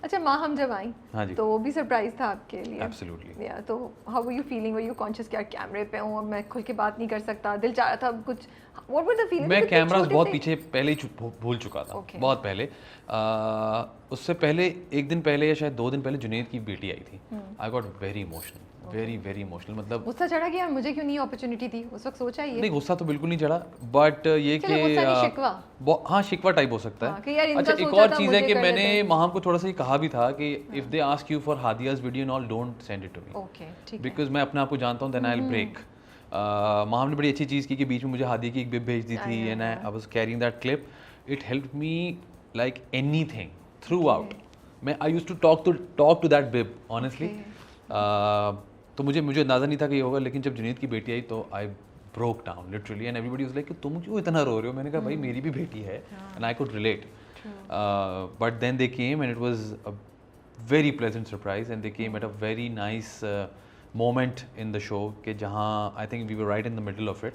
अच्छा माँ हम जब आई, हाँ जी, तो वो भी सरप्राइज था आपके लिए। एब्सोल्युटली। या तो how were you feeling, were you conscious कि यार कैमरे पे हूँ और मैं खुल के बात नहीं कर सकता, दिल चाह रहा था कुछ, व्हाट वर द फीलिंग? मैं कैमरास बहुत पीछे पहले ही भूल चुका था, बहुत पहले। उससे पहले 1 दिन पहले या शायद 2 दिन पहले जुनैद की बेटी आई थी। I got very emotional, very emotional. मतलब गुस्सा चढ़ा कि यार मुझे क्यों नहीं अपॉर्चुनिटी थी उस वक्त, सोचा ये? नहीं गुस्सा तो बिल्कुल नहीं चढ़ा, बट ये कि हाँ शिकवा टाइप हो सकता है। अच्छा एक और चीज़ है कि मैंने माहम को थोड़ा सा ये कहा भी था कि if they ask you for Hadia's video and all, don't send it to me, okay, because मैं अपने आप को जानता हूँ, then I will break. Maham ने बड़ी अच्छी चीज़ की कि बीच में मुझे हादिया की एक बिब भेज दी थी and I was carrying that clip. It helped me like anything throughout. मैं I used to talk to that bib honestly. तो मुझे अंदाज़ा नहीं था कि ये होगा, लेकिन जब जुनैद की बेटी आई तो I broke down literally and everybody was like तुम क्यों इतना रो रहे हो? मैंने कहा भाई मेरी भी बेटी है and I could relate. But then they came and it was a very pleasant surprise and they came at a very nice moment in the show कि जहाँ I think we were right in the middle of it.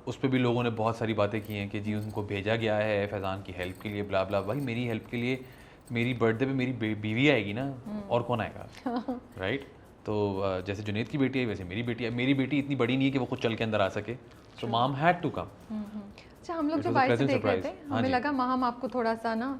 उस पर भी लोगों ने बहुत सारी बातें की हैं कि जी उनको भेजा गया है फैज़ान की हेल्प के लिए, ब्ला ब्ला। भाई मेरी हेल्प के लिए मेरी बर्थडे पे मेरी बीवी आएगी ना, और कौन आएगा, राइट? तो जैसे जुनैद की बेटी है वैसे मेरी बेटी है। मेरी बेटी इतनी बड़ी नहीं है कि वो खुद चल के अंदर आ सके, so mom had to come. अच्छा, हम लोग It जो was a बाहर से pleasant देख रहे surprise. थे हाँ हमें जी। लगा माहम आपको थोड़ा सा ना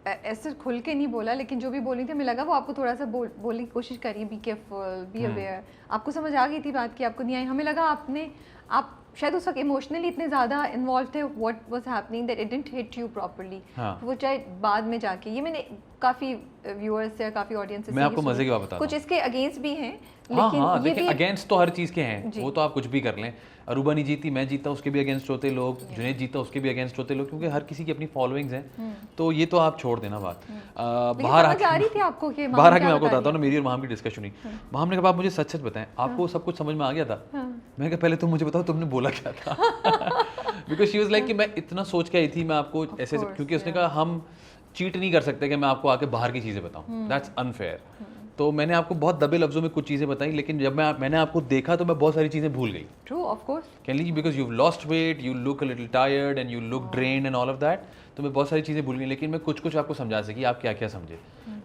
ऐसे खुल के नहीं बोला, लेकिन जो भी बोली थी हमें लगा वो आपको थोड़ा सा बोलने की कोशिश करी, बी केयरफुल, बी अवेयर। आपको समझ आ गई थी बात की, आपको नहीं आई। हमें लगा आप शायद उस वक्त इमोशनली इतने ज़्यादा इन्वॉल्व थे what was happening that it didn't hit you properly. हाँ। वो चाहे बाद में जाके, ये मैंने काफ़ी व्यूअर्स से, काफ़ी ऑडियंस से मैं आपको मजे की बात बताता कुछ इसके अगेंस्ट भी हैं, हाँ लेकिन हाँ, ये देखिए भी अगेंस्ट तो हर चीज़ के हैं, जी। वो तो आप कुछ भी कर लें। अरूबा नहीं जीती, मैं जीता, उसके भी अगेंस्ट होते लोग, जुनैद जीता, उसके भी अगेंस्ट होते लोग, क्योंकि हर किसी की अपनी फॉलोइंग्स हैं। तो ये तो आप छोड़ देना बात। बाहर समझ आ रही थी आपको कि माहम बाहर आके क्या मैं आपको बता बताता हूँ ना, मेरी और माहम की डिस्कशन हुई। माहम ने कहा आप मुझे सच सच बताएं, आपको सब कुछ समझ में आ गया था? मैंने कहा पहले तुम मुझे बताओ तुमने बोला क्या था। बिकॉज शी वाज लाइक कि मैं इतना सोच के आई थी, मैं आपको ऐसे, क्योंकि उसने कहा हम चीट नहीं कर सकते कि मैं आपको आके बाहर की चीज़ें बताऊँ, दैट्स अनफेयर। तो मैंने आपको बहुत दबे लफ्जों में कुछ चीज़ें बताई, लेकिन जब मैंने आपको देखा तो मैं बहुत सारी चीज़ें भूल गई। True, of course. कैन ली because you lost weight, you look a little tired and you look drained and all of that. तो मैं बहुत सारी चीज़ें भूल गई, लेकिन मैं कुछ कुछ आपको समझा सकी, आप क्या क्या समझे।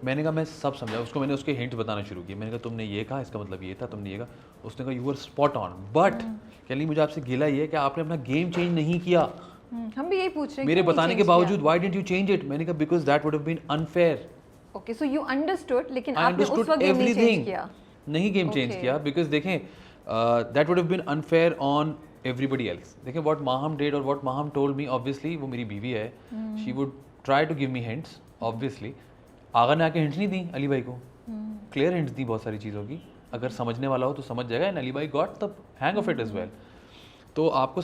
मैंने कहा मैं सब समझा उसको, मैंने उसके हिंट्स बताना शुरू किए। मैंने कहा तुमने ये कहा, इसका मतलब ये था, तुमने ये कहा। उसने कहा you are spot on, but कैन ली मुझे आपसे गिला ये है कि आपने अपना गेम चेंज नहीं किया। हम भी यही पूछ रहे हैं, मेरे क्यों नहीं बताने के change किया? बावजूद why didn't you change it? मैंने कहा because that would have been unfair. Okay, so you understood, लेकिन I आपने उस understood वक्त गेम नहीं चेंज everything. किया। नहीं गेम चेंज Okay. किया, बिकॉज देखें that would have been unfair on everybody else. देखें व्हाट माहम डिड और what Maham told me, obviously वो मेरी बीवी है, she would try to give me hints. Obviously Agha ने आके हिंट्स नहीं दी अली भाई को, क्लियर हिंट्स दी बहुत सारी चीज़ों की। अगर समझने वाला हो तो समझ जाएगा, एंड अली भाई got the hang of it as well. तो आपको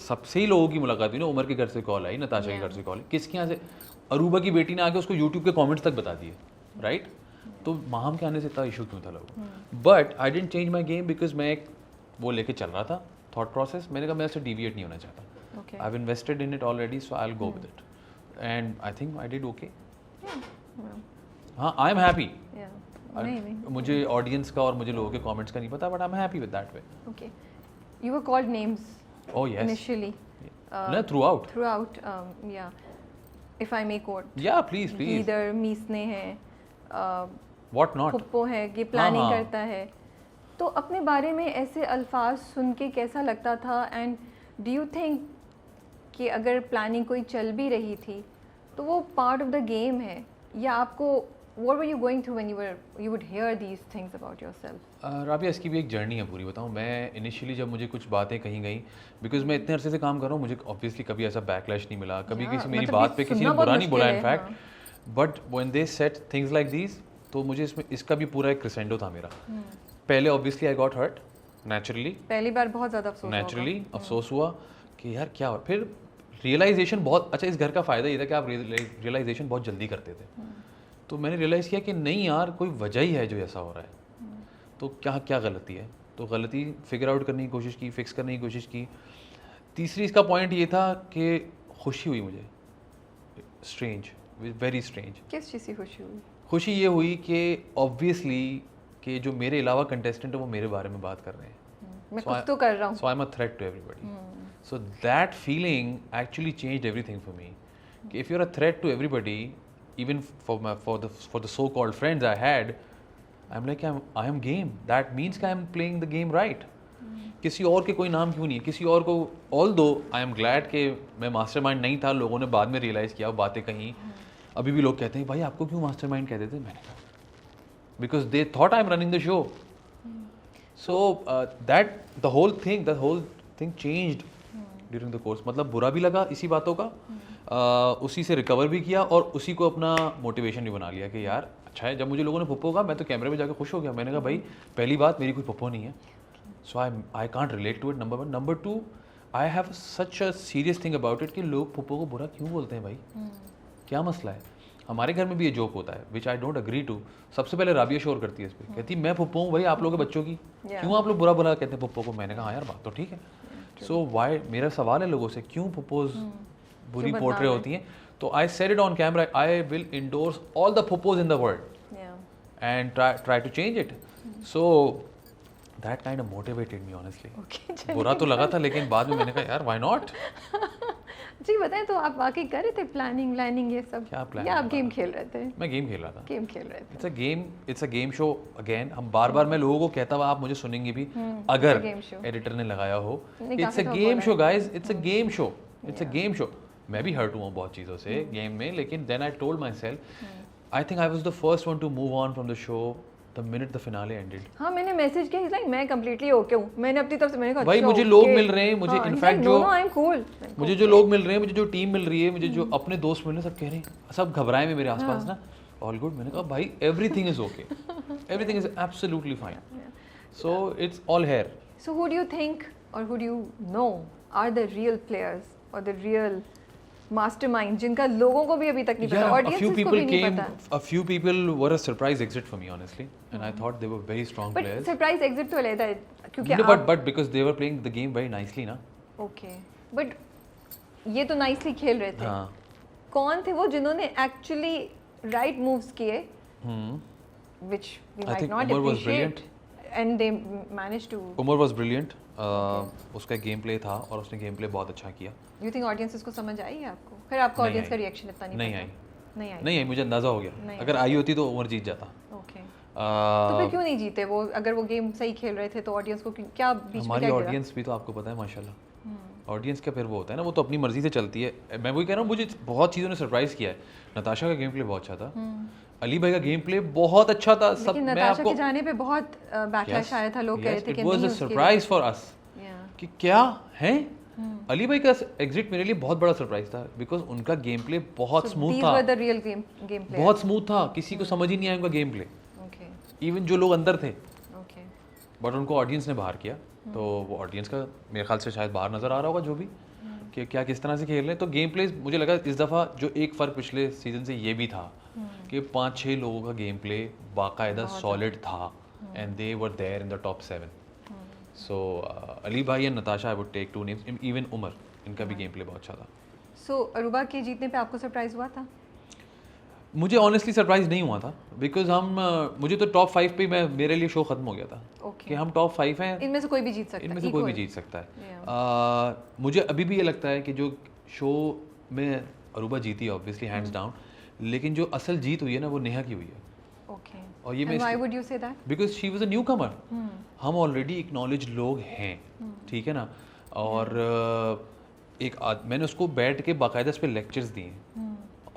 सबसे ही लोगों की मुलाकात हुई ना, उमर के घर से कॉल आई, नताशा के घर से कॉल आई, किसके यहाँ से? अरूबा की बेटी ने आके उसको यूट्यूब के कमेंट्स तक बता दिए, राइट? तो माहम के आने से इतना इशू क्यों था लोगों? But I didn't change my game, because मैं एक वो लेके चल रहा था थॉट प्रोसेस। मैंने कहा मैं इससे डिविएट नहीं होना चाहता। Okay, I have invested in it already, so I will go with it, and I think I did okay. हाँ, आई एम हैप्पी। नहीं नहीं, मुझे ऑडियंस का और मुझे लोगों के कमेंट्स का नहीं पता, but I am happy with that way. Okay. You were called names oh yes, initially, no, throughout. throughout, yeah, if I may quote, Yeah, please, please. Leader मीसने हैं, What not? पुप्पो है, ये प्लानिंग हाँ। करता है। तो अपने बारे में ऐसे अल्फाज सुन के कैसा लगता था? एंड डू यू थिंक कि अगर प्लानिंग कोई चल भी रही थी तो वो पार्ट ऑफ द गेम है, या आपको what were you going through when you would hear these things about yourself? Rabia, इसकी भी एक जर्नी है पूरी, बताऊँ मैं। इनिशियली जब मुझे कुछ बातें कही गई, बिकॉज मैं इतने अरसे से काम कर रहा हूँ, मुझे ऑब्वियसली कभी ऐसा बैकलैश नहीं मिला, कभी Yeah, किसी मेरी मतलब बात ये पे किसी ने सुनना बहुत बुरा नहीं बोला मुश्किल है, in fact. But when they set things like these, तो मुझे इसका भी पूरा एक क्रेसेंडो था मेरा। पहले obviously I got hurt naturally, पहली बार बहुत ज़्यादा अफसोस होगा। नेचुरली अफसोस हुआ कि यार क्या हुआ। फिर रियलाइजेशन बहुत अच्छा, इस घर का फ़ायदा ये था कि आप रियलाइजेशन बहुत जल्दी करते थे। तो मैंने रियलाइज़ किया कि नहीं यार, कोई वजह ही है जो ऐसा हो रहा है। तो क्या क्या गलती है? तो गलती फिगर आउट करने की कोशिश की, फिक्स करने की कोशिश की। तीसरी इसका पॉइंट ये था कि खुशी हुई मुझे, स्ट्रेंज, वेरी स्ट्रेंज। किस चीज़ की खुशी हुई? खुशी ये हुई कि ऑब्वियसली कि जो मेरे अलावा कंटेस्टेंट है वो मेरे बारे में बात कर रहे हैं। मैं कुछ तो कर रहा हूँ। So I'm a threat to everybody. So that feeling actually changed everything for me. If you're a threat to everybody, even for the so-called friends I had, I'm like I am game. That means कि I am playing the game right. किसी और के कोई नाम क्यों नहीं है, किसी और को, although I am glad कि मैं मास्टरमाइंड नहीं था, लोगों ने बाद में रियलाइज़ किया, बातें कहीं। अभी भी लोग कहते हैं भाई आपको क्यों मास्टरमाइंड कहते थे? मैंने कहा because they thought I'm running the show. So the whole thing changed during the course. मतलब बुरा भी लगा इसी बातों का, उसी से रिकवर भी किया और उसी को अपना मोटिवेशन भी बना लिया कि यार अच्छा है। जब मुझे लोगों ने पुप्पो कहा, मैं तो कैमरे में जाकर खुश हो गया। मैंने कहा भाई पहली बात, मेरी कोई पुप्पो नहीं है, so I can't relate to it, number one. Number two, I have such a serious thing about it कि लोग पुप्पो को बुरा क्यों बोलते हैं भाई? क्या मसला है? हमारे घर में भी ये जोक होता है, विच आई डोंट अग्री टू। सबसे पहले राबिया शोर करती है इस पर, कहती मैं पुप्पो हूँ भाई आप लोगों के बच्चों की, क्यों आप लोग बुरा बुरा कहते हैं पुप्पो को? मैंने कहा हाँ यार बात तो ठीक है। सो वाई, मेरा सवाल है लोगों से, क्यों पुप्पोज बुरी पोर्ट्रे होती हैं? तो I said it on camera, I will endorse all the puppos in the world and try to change it. So that kind of motivated me honestly. बुरा तो लगा था, लेकिन बाद में मैंने कहा यार व्हाई नॉट। जी बताएं, तो आप वाकई कर रहे थे प्लानिंग ये सब? क्या प्लानिंग? या आप गेम खेल रहे थे? मैं गेम खेल रहा था। गेम खेल रहे थे। It's a game show again. हम बार मैं लोगों को कहता हुआ आप मुझे सुनेंगे भी अगर एडिटर ने लगाया हो। It's a game show guys, it's a game show, it's a game show. मैं भी हर्ट हुआ हूँ बहुत चीज़ों से गेम में, लेकिन then I told myself, I think I was the first one to move on from the show the minute the finale ended. हाँ, मैंने मैसेज किया, लाइक मैं कंप्लीटली ओके हूँ। मैंने अपनी तरफ से मैंने कहा भाई अच्छा, मुझे लोग okay। मिल रहे हैं, मुझे हाँ, इनफैक्ट like, जो no, I'm cool। मुझे जो लोग मिल रहे हैं, मुझे जो टीम मिल रही है, मुझे जो अपने दोस्त मिल रहे हैं, सब कह रहे हैं, सब घबराए में मेरे आसपास ना, ऑल गुड। मैंने कहा भाई everything is okay, everything is absolutely fine, so it's all here. So who do you think or who do you know are the real players or the real mastermind जिनका लोगों को भी अभी तक नहीं पता, ऑडियंसेस को भी नहीं पता? A few people were a surprise exit for me honestly, and I thought they were very strong But players. Surprise exit तो अलग है क्योंकि No, but because they were playing the game very nicely ना। ओके, बट ये तो नाइसली खेल रहे थे। हाँ। कौन थे वो जिन्होंने एक्चुअली राइट मूव्स किए, which we I might think not Umar was appreciate and they managed to? Umar was brilliant. उसका गेम प्ले था और उसने गेम प्ले बहुत अच्छा किया। You think audiences को समझ आई है आपको? फिर आपको नहीं ऑडियंस का आई। रिएक्शन इतना नहीं नहीं पता? आई, नहीं आई, मुझे अंदाजा हो गया। नहीं अगर आई होती तो उमर जीत जाता। ओके, तो फिर Uh, क्यों नहीं जीते वो? अगर वो गेम सही खेल रहे थे तो ऑडियंस को क्या बीच में हमारी क्या गिरा? ऑडियंस भी तो आपको पता है माशाल्लाह, ऑडियंस का फिर वो होता है ना, वो तो अपनी मर्जी से चलती है। मैं वही कह रहा हूँ, मुझे बहुत चीज़ों ने सरप्राइज किया है। नताशा का गेम प्ले बहुत अच्छा था, अली भाई का गेम प्ले बहुत अच्छा था। सब लेकिन मैं नताशा आपको के जाने पे बहुत बैकलैश आया था, लोग कह रहे थे इट कि वाज अ नहीं उसके सरप्राइज फॉर अस Yeah. कि क्या है। अली भाई का एग्जिट मेरे लिए बहुत बड़ा सरप्राइज था, बिकॉज उनका गेम प्ले बहुत So स्मूथ these था, were the real game players. बहुत स्मूथ था, किसी को समझ ही नहीं आया उनका गेम प्ले, Okay, इवन जो लोग अंदर थे। okay. बट उनको ऑडियंस ने बाहर किया, तो वो ऑडियंस का मेरे ख्याल से शायद बाहर नज़र आ रहा होगा जो भी कि क्या किस तरह से खेल रहे हैं। तो गेम प्ले मुझे लगा इस दफ़ा जो एक फ़र्क पिछले सीज़न से ये भी था कि 5-6 लोगों का गेम प्ले बाकायदा सॉलिड था, and they were there in the top 7। So Ali भाई and Natasha I would take 2 names, even Umar, इनका भी गेम प्ले बहुत अच्छा था। So अरूबा के जीतने पे आपको सरप्राइज हुआ था? मुझे ऑनेस्टली सरप्राइज नहीं हुआ था, बिकॉज मुझे तो टॉप 5 पे मेरे लिए शो ख़त्म हो गया था Okay. कि हम टॉप 5 हैं, इनमें से कोई भी जीत सकता है? इनमें से कोई भी equal? जीत सकता है। Yeah. मुझे अभी भी ये लगता है कि जो शो में अरूबा जीती है ऑब्वियसली हैंड्स डाउन, लेकिन जो असल जीत हुई है ना वो नेहा की हुई है। Okay. और ये And why would you say that? Because she was a newcomer, हम ऑलरेडी एक्नॉलेज लोग हैं, ठीक है ना। और मैंने उसको बैठ के बाकायदा इस पर लेक्चर्स दिए।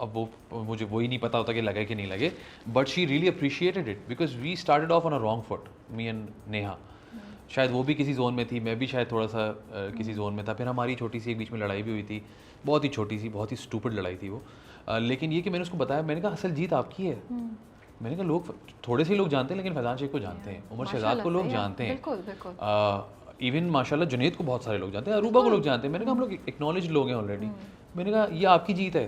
अब वो मुझे वही नहीं पता होता कि लगे कि नहीं लगे, but she really appreciated it because we started off on a wrong foot, me and Neha. शायद वो भी किसी जोन में थी, मैं भी शायद थोड़ा सा किसी जोन में था। फिर हमारी छोटी सी एक बीच में लड़ाई भी हुई थी, बहुत ही छोटी सी, बहुत ही स्टूपिड लड़ाई थी वो। लेकिन ये कि मैंने उसको बताया, मैंने कहा असल जीत आपकी है। मैंने कहा लोग थोड़े से लोग जानते हैं, लेकिन फैजान शेख को जानते हैं, उमर शहजाद को लोग जानते हैं, बिल्कुल बिल्कुल। इवन माशाल्लाह जुनैद को बहुत सारे लोग जानते हैं, अरूबा को लोग जानते हैं। मैंने कहा हम लोग एक्नॉलेज लोग हैं ऑलरेडी। मैंने कहा ये आपकी जीत है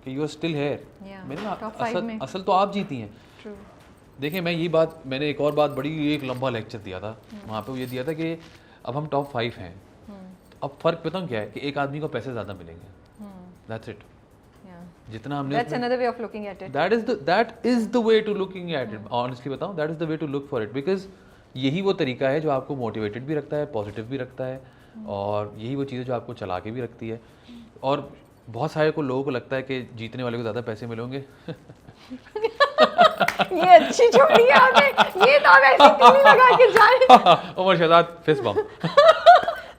कि you are still here. Yeah, मैंने कहा top 5 में। असल तो आप जीती हैं। True. देखिए मैं ये बात, मैंने एक और बात, बड़ी एक लंबा लेक्चर दिया था वहाँ पे, वो ये दिया था कि अब हम टॉप 5 हैं, तो अब फ़र्क बताऊँ क्या है कि एक आदमी को पैसे ज़्यादा मिलेंगे, दैट्स इट। Yeah. जितना हमने That's another way of looking at it. that is the way to looking at it, honestly बताऊँ, that is the way to look for it, because यही वो तरीका है जो आपको मोटिवेटेड भी रखता है, पॉजिटिव भी रखता है, और यही वो चीज़ है जो आपको चला के भी रखती है। और बहुत सारे लोगों को लगता है कि जीतने वाले को ज़्यादा पैसे मिलेंगे। ये अच्छी छोड़ी है आपने, ये तो आप ऐसे तीली लगा के जाए। उमर शहजाद फिस्ट बम।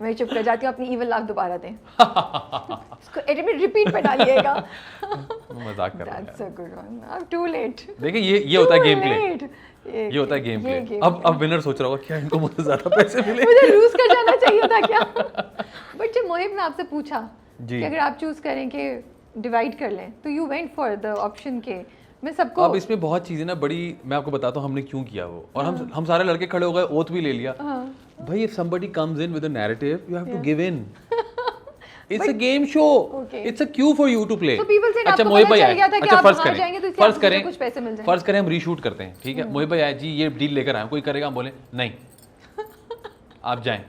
मैं चुप कर जाती हूँ, अपनी इवल लाफ दोबारा दें। इसको एडिट में रिपीट पे डालिएगा। मजाक कर रहा हूँ। That's a good one. I'm too late. देखिए ये होता है गेम प्ले, Late. ये होता है गेम ये प्ले। game अब विनर सोच रहा होगा क्या इनको मुझसे ज़्यादा पैसे मिले। मुझे लूज कर जाना चाहिए था क्या? बट जब मोहिब ने आपसे पूछा जी। कि अगर आप चूज करें कि डिवाइड कर लें, तो you went for the option के मैं सबको। अब इसमें बहुत चीज़ें ना बड़ी, मैं आपको बताता हूँ हमने क्यों किया वो, और हम सारे लड़के खड़े हो गए, ओथ भी ले लिया। भाई if somebody comes in with a narrative, you have to give in. It's a game show. Okay. It's a cue for you to play. So people said अच्छा आपको मोहिब पता भाई चल आए, गया था कि अच्छा आप फर्ज हार करें, जाएंगे, तो इसलिए फर्ज आपको करें कुछ पैसे मिल जाएंगे। फर्ज करें हम रीशूट करते हैं, ठीक है। मोहिब भाई आए जी, ये डील लेकर आए, कोई करेगा, हम बोले नहीं आप जाएं।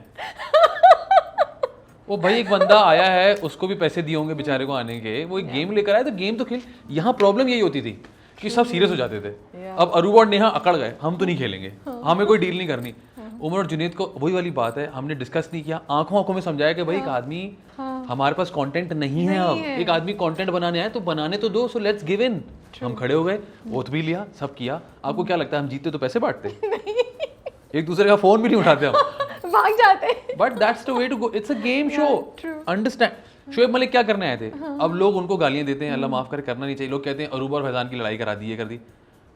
वो भाई एक बंदा आया है, उसको भी पैसे दिए होंगे बेचारे को आने के, वो एक गेम लेकर आया, तो गेम तो खेल। यहाँ प्रॉब्लम यही होती थी कि सब सीरियस हो जाते थे। अब अरूबा और नेहा अकड़ गए, हम तो नहीं खेलेंगे, हमें कोई डील नहीं करनी। उमर और जुनैद को वही वाली बात है, हमने डिस्कस नहीं किया, आंखों आंखों में समझाया कि भाई एक आदमी हमारे पास कंटेंट नहीं है अब। एक आदमी कंटेंट बनाने आए तो बनाने तो दो, सो लेट्स गिव इन। हम खड़े हो गए, ओथ भी लिया, सब किया। आपको क्या लगता है हम जीते तो पैसे बांटते? एक दूसरे का फोन भी नहीं उठाते हम, भाग जाते। But that's the way to go, it's a game show. Understand. Shoaib Malik क्या करने आए थे? अब लोग उनको गालियां देते हैं, अल्लाह माफ करे, करना नहीं चाहिए। लोग कहते हैं अरूबा और फैजान की लड़ाई करा दी, ये कर दी।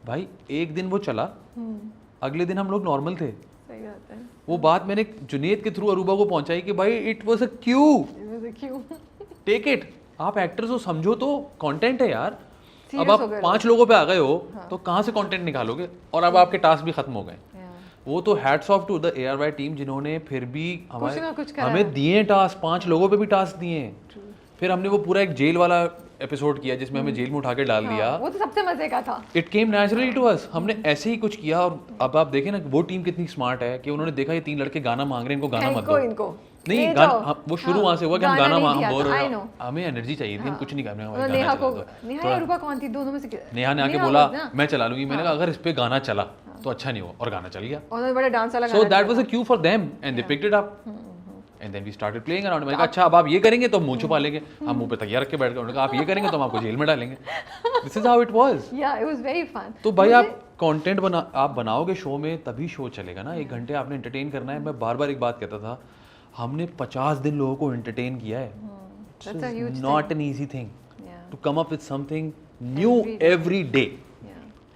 भाई एक दिन वो चला, अगले दिन हम लोग नॉर्मल थे। सही बात है। वो बात मैंने जुनेद के थ्रू अरूबा को पहुंचाई कि भाई it was a cue, take it. आप एक्टर्स हो, समझो तो कंटेंट है यार। अब आप 5 लोगों पे आ गए हो तो कहाँ से कंटेंट निकालोगे? और अब आपके टास्क भी खत्म हो गए। वो तो hats off to the ARY team जिन्होंने फिर भी हमें दिए टास्क, 5 लोगों पे भी टास्क दिए। फिर हमने वो पूरा एक जेल वाला एपिसोड किया जिसमें हमें जेल में उठा के डाल दिया। वो तो सबसे मजे का था। It came naturally to us. हमने ऐसे ही कुछ किया। और अब आप देखें ना वो टीम कितनी स्मार्ट है कि उन्होंने देखा ये 3 लड़के गाना मांग रहे हैं, इनको गाना मत दो। इनको नहीं, वो शुरू वहां से हुआ कि हम गाना बोल रहे हैं, हमें एनर्जी चाहिए थी, हम कुछ नहीं करने वाले। नेहा अरूबा कौन थी दोनों में से? नेहा ने आके बोला मैं चला लूंगी। मैंने कहा अगर इस पे गाना चला तो अच्छा नहीं हुआ, और गाना चल गया। और बड़ा डांस वाला so that was a cue for them and they picked it up and then we started playing around. मैंने कहा अच्छा अब आप ये करेंगे तो मुंह छुपा लेंगे। हम मुंह पे तकिया रख के बैठ गए। उन्होंने कहा आप ये करेंगे तो हम आपको जेल में डालेंगे। This is how it was. या इट वाज वेरी फन। तो भाई आप कंटेंट आप बनाओगे शो में, तभी शो चलेगा ना। 1 घंटे आपने एंटरटेन करना है। मैं बार बार एक बात कहता था, हमने 50 दिन लोगों को एंटरटेन किया है। Not an easy thing to come up with something new every day.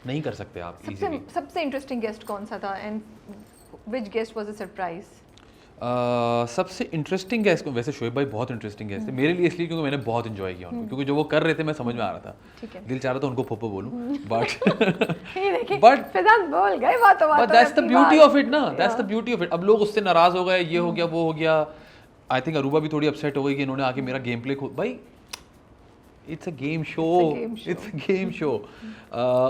नहीं कर सकते आप इजीली। सबसे इंटरेस्टिंग गेस्ट कौन सा था and which guest was a surprise? सबसे इंटरेस्टिंग गेस्ट, वैसे शोएब भाई बहुत इंटरेस्टिंग गेस्ट थे मेरे लिए, इसलिए क्योंकि मैंने बहुत एंजॉय किया उनको। क्योंकि जो वो कर रहे थे मैं समझ में आ रहा था। दिल चाह रहा था उनको फुप्पो बोलूं, बट फैजान बोल गए बातों that's the beauty of it ना। That's the beauty of it. अब लोग उससे नाराज हो गए, ये हो गया, वो हो गया। आई थिंक अरूबा भी थोड़ी अपसेट हो गई कि इन्होंने आके मेरा गेम प्ले भाई it's a game show, it's a game show.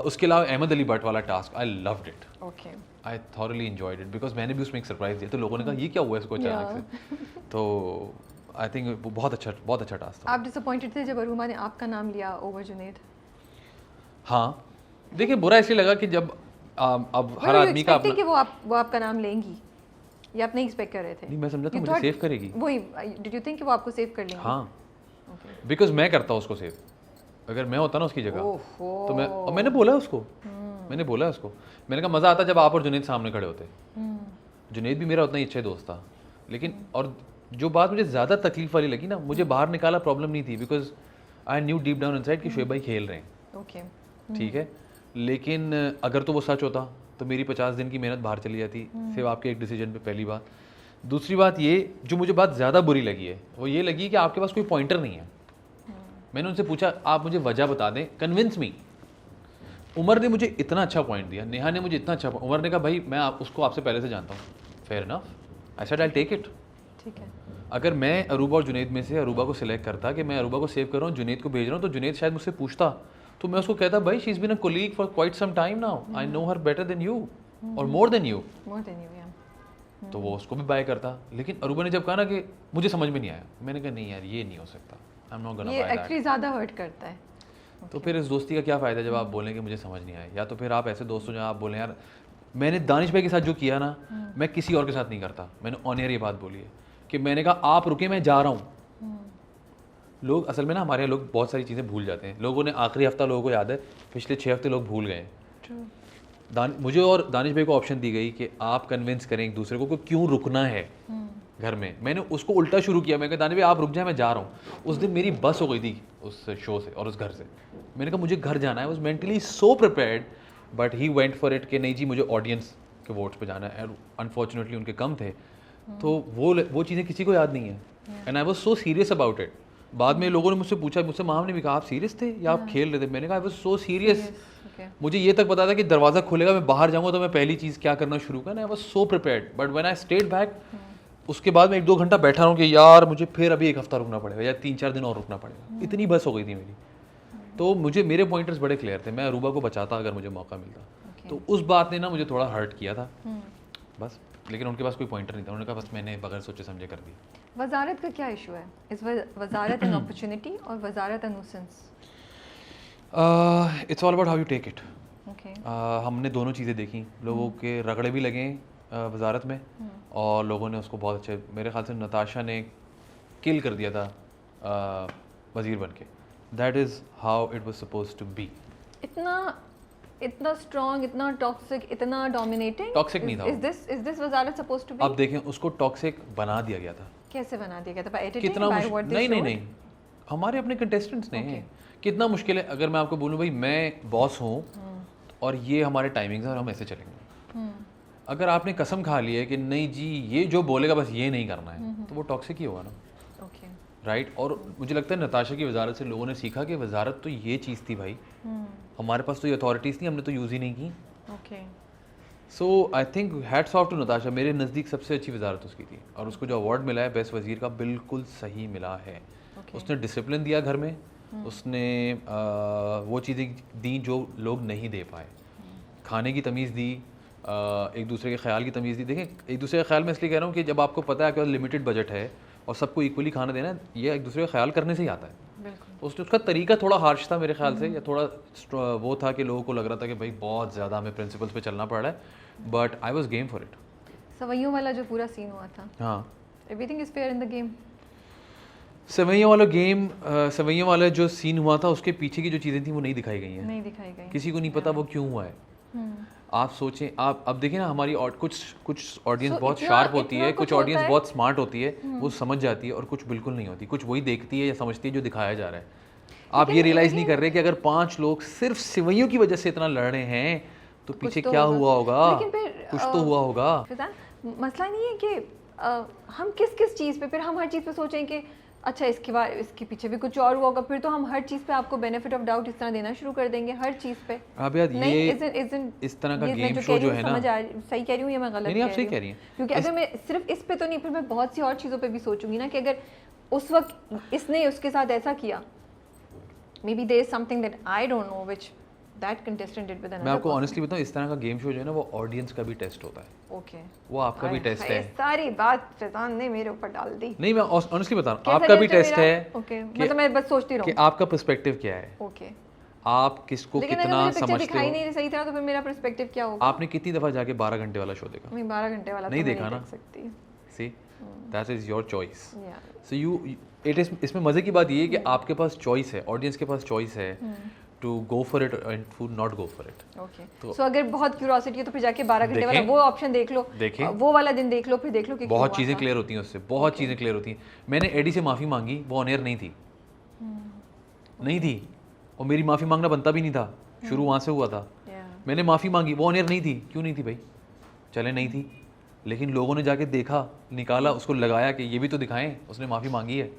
उसके अलावा अहमद अली भट्ट वाला task, I loved it. Okay, I thoroughly enjoyed it because मैंने भी उसमें एक सरप्राइज दिया। तो लोगों ने कहा ये क्या हुआ इसको अचानक से। तो आई थिंक वो बहुत अच्छा टास्क था। आप डिसअपॉइंटेड थे जब अरूबा ने आपका नाम लिया ओवर जुनैद? हाँ, देखिए बुरा इसलिए लगा कि जब अब हर आदमी का अपना, कि वो आपका नाम लेंगी या आप नहीं एक्सपेक्ट कर रहे थे? नहीं, मैं समझा था मुझे सेव करेगी। वही, डिड यू थिंक कि वो आपको सेव कर लेंगी? हाँ, बिकॉज मैं करता उसको सेव। अगर मैं होता ना उसकी जगह तो मैंने बोला उसको, मैंने कहा मज़ा आता जब आप और जुनैद सामने खड़े होते। जुनैद भी मेरा उतना ही अच्छा दोस्त था, लेकिन और जो बात मुझे ज़्यादा तकलीफ वाली लगी ना, मुझे बाहर निकाला प्रॉब्लम नहीं थी because I knew deep down inside कि शोएब भाई खेल रहे हैं। ओके, ठीक है, लेकिन अगर तो वो सच होता तो मेरी 50 दिन की मेहनत बाहर चली जाती सिर्फ आपके एक डिसीजन पे। पहली बात। दूसरी बात ये जो मुझे बात ज़्यादा बुरी लगी है वो ये लगी कि आपके पास कोई पॉइंटर नहीं है। मैंने उनसे पूछा आप मुझे वजह बता दें, कन्विंस मी। उमर ने मुझे इतना अच्छा पॉइंट दिया, नेहा ने मुझे इतना अच्छा। उमर ने कहा भाई मैं उसको आपसे पहले से जानता हूँ। Fair enough, I said I will take it. ठीक है। अगर मैं अरूबा और जुनैद में से अरूबा को सिलेक्ट करता कि मैं अरूबा को सेव कर रहा हूँ, जुनैद को भेज रहा हूँ, तो जुनैद शायद मुझसे पूछता तो मैं उसको कहता भाई she is been a colleague for quite some time now, I know her better than you और मोर देन यू। तो वो उसको भी बाय करता। लेकिन अरूबा ने जब कहा ना कि मुझे समझ में नहीं आया, मैंने कहा नहीं यार ये नहीं हो सकता, I am not gonna by that. ये एक्चुअली ज़्यादा हर्ट करता है। तो फिर इस दोस्ती का क्या फ़ायदा जब आप बोलें कि मुझे समझ नहीं आया। या तो फिर आप ऐसे दोस्त हो जहाँ आप बोलें यार मैंने दानिश भाई के साथ जो किया ना मैं किसी और के साथ नहीं करता। मैंने ऑन एयर ये बात बोली है कि मैंने कहा आप रुके मैं जा रहा हूँ। लोग असल में ना हमारे यहाँ लोग बहुत सारी चीज़ें भूल जाते हैं। लोगों ने आखिरी हफ्ता लोगों को याद है, पिछले 6 हफ्ते लोग भूल गए। मुझे और दानिश भाई को ऑप्शन दी गई कि आप कन्विंस करें एक दूसरे को क्यों रुकना है घर में। मैंने उसको उल्टा शुरू किया, मैं कहा दानिश भाई आप रुक जाए मैं जा रहा हूँ। उस दिन मेरी बस हो गई थी उस शो से और उस घर से। मैंने कहा मुझे घर जाना है, was mentally so prepared, but he went for it कि नहीं जी मुझे ऑडियंस के वोट्स पे जाना है। अनफॉर्चुनेटली उनके कम थे, तो वो चीज़ें किसी को याद नहीं है। And I was so serious about it. बाद में लोगों ने मुझसे पूछा, मुझसे माम ने भी कहा आप सीरियस थे या आप खेल रहे थे। मैंने कहा आई वॉज सो सीरियस। मुझे ये तक पता था कि दरवाज़ा खुलेगा मैं बाहर जाऊँगा तो मैं पहली चीज़ क्या करना शुरू करना। I was so prepared, but when I stayed back उसके बाद मैं 1-2 घंटा बैठा हूँ कि यार मुझे फिर अभी 1 हफ्ता रुकना पड़ेगा या 3-4 दिन और रुकना पड़ेगा। इतनी बस हो गई थी मेरी। तो मुझे मेरे पॉइंटर्स बड़े क्लियर थे, मैं अरूबा को बचाता अगर मुझे मौका मिलता। तो उस बात ने ना मुझे थोड़ा हर्ट किया था बस। लेकिन उनके पास कोई पॉइंटर नहीं था, उन्होंने कहा बस मैंने बगैर सोचे समझे कर दिया। वजारत का क्या इशू है? इस वजारत एन अपॉर्चुनिटी और वजारत an nuisance? It's all about how you take it. Okay, हमने दोनों चीज़ें देखी। लोगों के रगड़े भी लगे वजारत में और लोगों ने उसको बहुत अच्छे, मेरे ख्याल से नताशा ने किल कर दिया था वज़ीर बन के। That is how it was suppose to be. इतना स्ट्रॉन्ग, इतना टॉक्सिक, इतना डोमिनेटिंग। टॉक्सिक नहीं था वो। इज दिस वजारत सपोज टू बी? अब देखें उसको टॉक्सिक बना दिया गया था। कैसे बना दिया गया था? बाय एडिटिंग, कितना बाय व्हाट दे नहीं, हमारे अपने कंटेस्टेंट्स ने। कितना मुश्किल है, अगर मैं आपको बोलूँ भाई मैं बॉस हूँ और ये हमारे टाइमिंग्स हैं और हम ऐसे चलेंगे। अगर आपने कसम खा ली है कि नहीं जी ये जो बोलेगा बस ये नहीं करना है, तो वो टॉक्सिक ही होगा ना। Okay, right. और मुझे लगता है नताशा की वजारत से लोगों ने सीखा कि वजारत तो ये चीज़ थी भाई, हमारे पास तो ये अथॉरिटीज़ थी, हमने तो यूज़ ही नहीं की। Okay. So I think hats off to Natasha, मेरे नज़दीक सबसे अच्छी वजारत उसकी थी और उसको जो अवार्ड मिला है बेस्ट वज़ीर का बिल्कुल सही मिला है। उसने डिसिप्लिन दिया घर में, उसने वो चीज़ें दी जो लोग नहीं दे पाए। खाने की तमीज़ दी, एक दूसरे के ख्याल की तमीज़ दी। देखें एक दूसरे का ख्याल मैं इसलिए कह रहा हूँ कि जब आपको पता है कि लिमिटेड बजट है और सबको इक्वली खाना देना है, ये एक दूसरे का ख्याल करने से ही आता है। बिल्कुल। उसका तरीका थोड़ा हार्श था मेरे ख्याल से, या थोड़ा वो था कि लोगों को लग रहा था कि भाई बहुत ज़्यादा हमें प्रिंसिपल्स पे चलना पड़ रहा है, but I was game for it. सवैयों वाला जो पूरा सीन हुआ था, हाँ, everything is fair in the game. सवैयों वाला जो सीन हुआ था उसके पीछे की जो चीज़ें थी वो नहीं दिखाई गई हैं। नहीं दिखाई गई। किसी को नहीं पता वो क्यों हुआ है। आप सोचें, आप अब देखिए ना हमारी कुछ ऑडियंस बहुत शार्प होती है, कुछ ऑडियंस बहुत स्मार्ट होती है, वो समझ जाती है और कुछ बिल्कुल नहीं होती, कुछ वही देखती है या समझती है जो दिखाया जा रहा है। आप ये रियलाइज़ नहीं कर रहे कि अगर 5 लोग सिर्फ सिवैयों की वजह से इतना लड़ रहे हैं तो पीछे क्या हुआ होगा, कुछ तो हुआ होगा। मसला नहीं है कि हम किस चीज़ पे, फिर हम हर चीज़ पे सोचें कि अच्छा इसके बाद इसके पीछे भी कुछ और हुआ होगा, फिर तो हम हर चीज़ पे आपको बेनिफिट ऑफ डाउट इस तरह देना शुरू कर देंगे हर चीज़ पे। आप यार ये इस तरह का गेम शो जो है ना, सही कह रही हूँ या मैं गलत? नहीं, आप सही कह रही हैं। क्योंकि अगर मैं सिर्फ इस पे तो नहीं, फिर मैं बहुत सी और चीज़ों पे भी सोचूंगी ना कि अगर उस वक्त इसने उसके साथ ऐसा किया, maybe there is something that I don't know which that contestant did with another. मैं आपको ऑनेस्टली बताऊं, इस तरह का गेम शो जो है ना वो ऑडियंस का भी टेस्ट होता है। ओके, वो आपका भी टेस्ट है। सारी बात फैजान ने मेरे ऊपर डाल दी। नहीं, मैं ऑनेस्टली बता रहा हूं, आपका भी टेस्ट है। ओके, मतलब मैं बस सोचती रहूं कि आपका पर्सपेक्टिव क्या है। ओके, आप किसको कितना समझते हो। दिखाई नहीं सही तरह तो फिर मेरा पर्सपेक्टिव क्या होगा? आपने कितनी दफा जाके 12 घंटे वाला शो देखा? मैं 12 घंटे वाला नहीं तो देखा नहीं ना। देख सकती। See that is your choice. So you it is, इसमें मजे की बात ये है कि आपके पास चॉइस है, ऑडियंस के पास चॉइस है to go for it and to not go for it. Okay, so अगर बहुत क्यूरियोसिटी है तो फिर जाके 12 घंटे वाला वो ऑप्शन देख लो, देखें, वो वाला दिन देख लो, फिर देख लो कि बहुत चीज़ें क्लियर होती हैं उससे, बहुत चीज़ें क्लियर होती हैं। मैंने एडी से माफ़ी मांगी, वो ऑन एयर नहीं थी, नहीं थी, और मेरी माफ़ी मांगना बनता भी नहीं था, शुरू वहाँ से हुआ था। मैंने माफ़ी मांगी, वो ऑन एयर नहीं थी। क्यों नहीं थी भाई? चले नहीं थी, लेकिन लोगों ने जाके देखा, निकाला, उसको लगाया कि ये भी तो दिखाएं उसने माफ़ी मांगी है,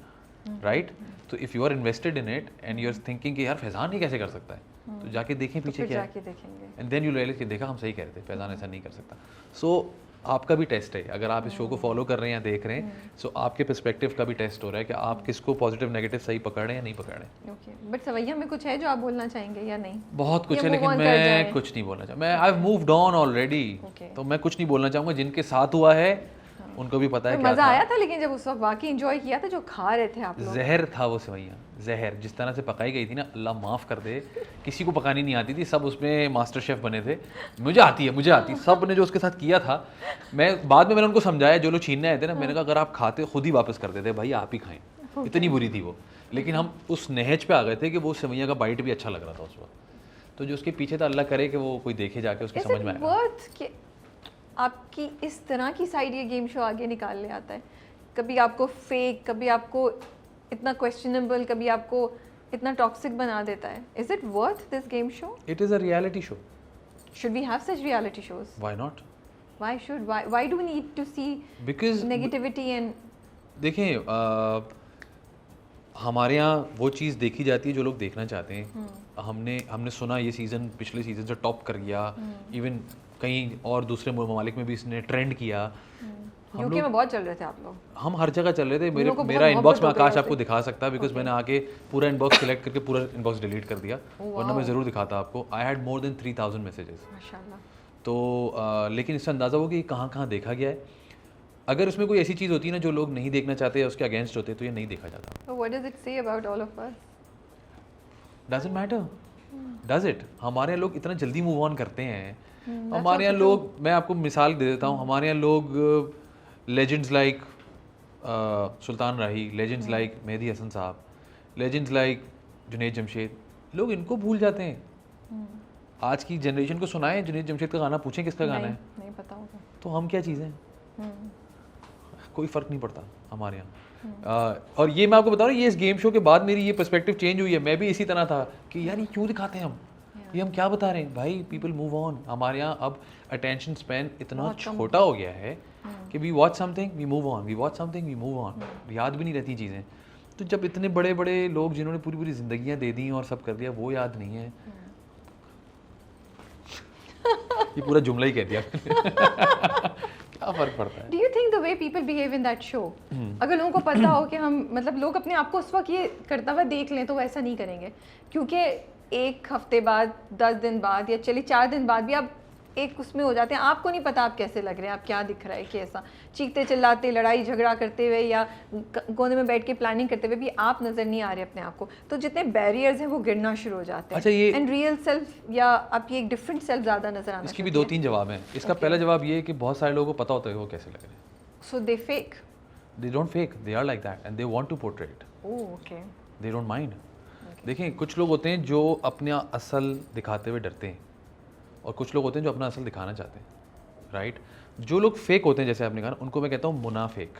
राइट? तो if you are invested in it and you are thinking कि यार फैजान ये कैसे कर सकता है, तो जाके देखें पीछे क्या है, एंड देन यू रियलाइज कि देखा हम सही कह रहे थे, फैजान ऐसा नहीं कर सकता। सो आपका भी टेस्ट है, अगर आप इस शो को फॉलो कर रहे हैं या देख रहे हैं, सो आपके पर्सपेक्टिव का भी टेस्ट हो रहा है कि आप किसको पॉजिटिव नेगेटिव सही पकड़ रहे हैं या नहीं पकड़ रहे हैं। ओके, बट सवैया में कुछ है जो आप बोलना चाहेंगे या नहीं? बहुत कुछ है, लेकिन मैं कुछ नहीं बोलना चाहूँगा। मैं I have moved on already, तो मैं कुछ नहीं बोलना चाहूँगा। जिनके साथ हुआ है उनको भी पता है क्या मजा आया था, लेकिन जब उस वक्त वाकई एंजॉय किया था जो खा रहे थे आप लोग। जहर था वो सेवैयाँ, जहर जिस तरह से पकाई गई थी ना, अल्लाह माफ़ कर दे, किसी को पकानी नहीं आती थी, सब उसमें मास्टर शेफ बने थे। मुझे आती, सब ने जो उसके साथ किया था। मैं बाद में मैंने उनको समझाया, जो लोग छीनने आए थे ना, मैंने कहा अगर आप खाते खुद ही वापस कर देते भाई, आप ही खाएं, इतनी बुरी थी वो। लेकिन हम उस नहज पे आ गए थे कि वो सेवैयाँ का बाइट भी अच्छा लग रहा था उस वक्त। तो जो उसके पीछे था, अल्लाह करे कि वो कोई देखे जाके उसकी समझ में आए। आपकी इस तरह की साइड ये गेम शो आगे निकाल ले आता है, कभी आपको फेक, कभी आपको इतना क्वेश्चनेबल, कभी आपको इतना टॉक्सिक बना देता है। Is it worth this game show? It is a reality show. Should we have such reality shows? Why not? Why do we need to see because negativity? And देखें, हमारे यहाँ वो चीज़ देखी जाती है जो लोग देखना चाहते हैं। हमने सुना ये सीज़न पिछले सीज़न से टॉप कर गया, इवन कहीं और दूसरे ममालिक में भी इसने ट्रेंड किया। यूके में बहुत चल रहे थे आप लोग। हम हर जगह चल रहे थे। मेरा इनबॉक्स में आकाश आपको दिखा सकता है, बिकॉज मैंने आके पूरा इनबॉक्स सिलेक्ट करके पूरा इनबॉक्स डिलीट कर दिया, वरना मैं ज़रूर दिखाता आपको। I had more than 3000 messages, माशाल्लाह। तो लेकिन इससे अंदाज़ा हो कि कहाँ कहाँ देखा गया है। अगर उसमें कोई ऐसी चीज़ होती है ना जो लोग नहीं देखना चाहते या उसके अगेंस्ट होते, तो ये नहीं देखा जाता। What does it say about all of us? Doesn't matter, does it? हमारे यहाँ लोग इतना जल्दी मूव ऑन करते हैं। हमारे यहाँ लोग, मैं आपको मिसाल दे देता हूँ, हमारे यहाँ लोग लेजेंड्स लाइक सुल्तान राही, लेजेंड्स लाइक मेहदी हसन साहब, लेजेंड्स लाइक जुनैद जमशेद, लोग इनको भूल जाते हैं। आज की जनरेशन को सुनाए जुनैद जमशेद का गाना, पूछें किसका गाना है, नहीं पता होगा। तो हम क्या चीज़ें हैं, कोई फ़र्क नहीं पड़ता हमारे यहाँ। और ये मैं आपको बता रहा हूँ, ये इस गेम शो के बाद मेरी ये पर्सपेक्टिव चेंज हुई है। मैं भी इसी तरह था कि यार ये क्यों दिखाते हैं हम, ये हम क्या बता रहे हैं भाई, पीपल मूव ऑन। हमारे यहाँ अब अटेंशन स्पैन इतना छोटा हो गया है कि we watch something we move on, we watch something we move on, याद भी नहीं रहती चीज़ें। तो जब इतने बड़े बड़े लोग जिन्होंने पूरी पूरी ज़िंदगियाँ दे दी और सब कर दिया, वो याद नहीं है। ये पूरा जुमला ही कह दिया क्या फ़र्क पड़ता है। Do you think the way people behave in that show, अगर लोगों को पता हो कि हम मतलब लोग अपने आप को उस वक्त ये करता हुआ देख लें तो वो ऐसा नहीं करेंगे, क्योंकि एक हफ्ते बाद, 10 दिन बाद या चलिए 4 दिन बाद भी आप एक उसमें हो जाते हैं। आपको नहीं पता आप कैसे लग रहे हैं, आप क्या दिख रहा है, कैसा चीखते चिल्लाते, लड़ाई झगड़ा करते हुए या कोने में बैठ के प्लानिंग करते हुए भी आप नज़र नहीं आ रहे अपने आप को। तो जितने बैरियर्स हैं वो गिरना शुरू हो जाते हैं। अच्छा, ये एंड रियल सेल्फ या आपकी एक डिफरेंट सेल्फ ज़्यादा नजर आना। इसकी भी 2-3 जवाब हैं। इसका पहला जवाब ये है कि बहुत सारे लोगों को पता होता है वो कैसे लग रहे हैं। So they fake, they don't fake, they are like that and they want to portray it. Oh okay, they don't mind. देखें, कुछ लोग होते हैं जो अपना असल दिखाते हुए डरते हैं और कुछ लोग होते हैं जो अपना असल दिखाना चाहते हैं, राइट। जो लोग फेक होते हैं, जैसे आपने कहा, उनको मैं कहता हूँ मुनाफिक,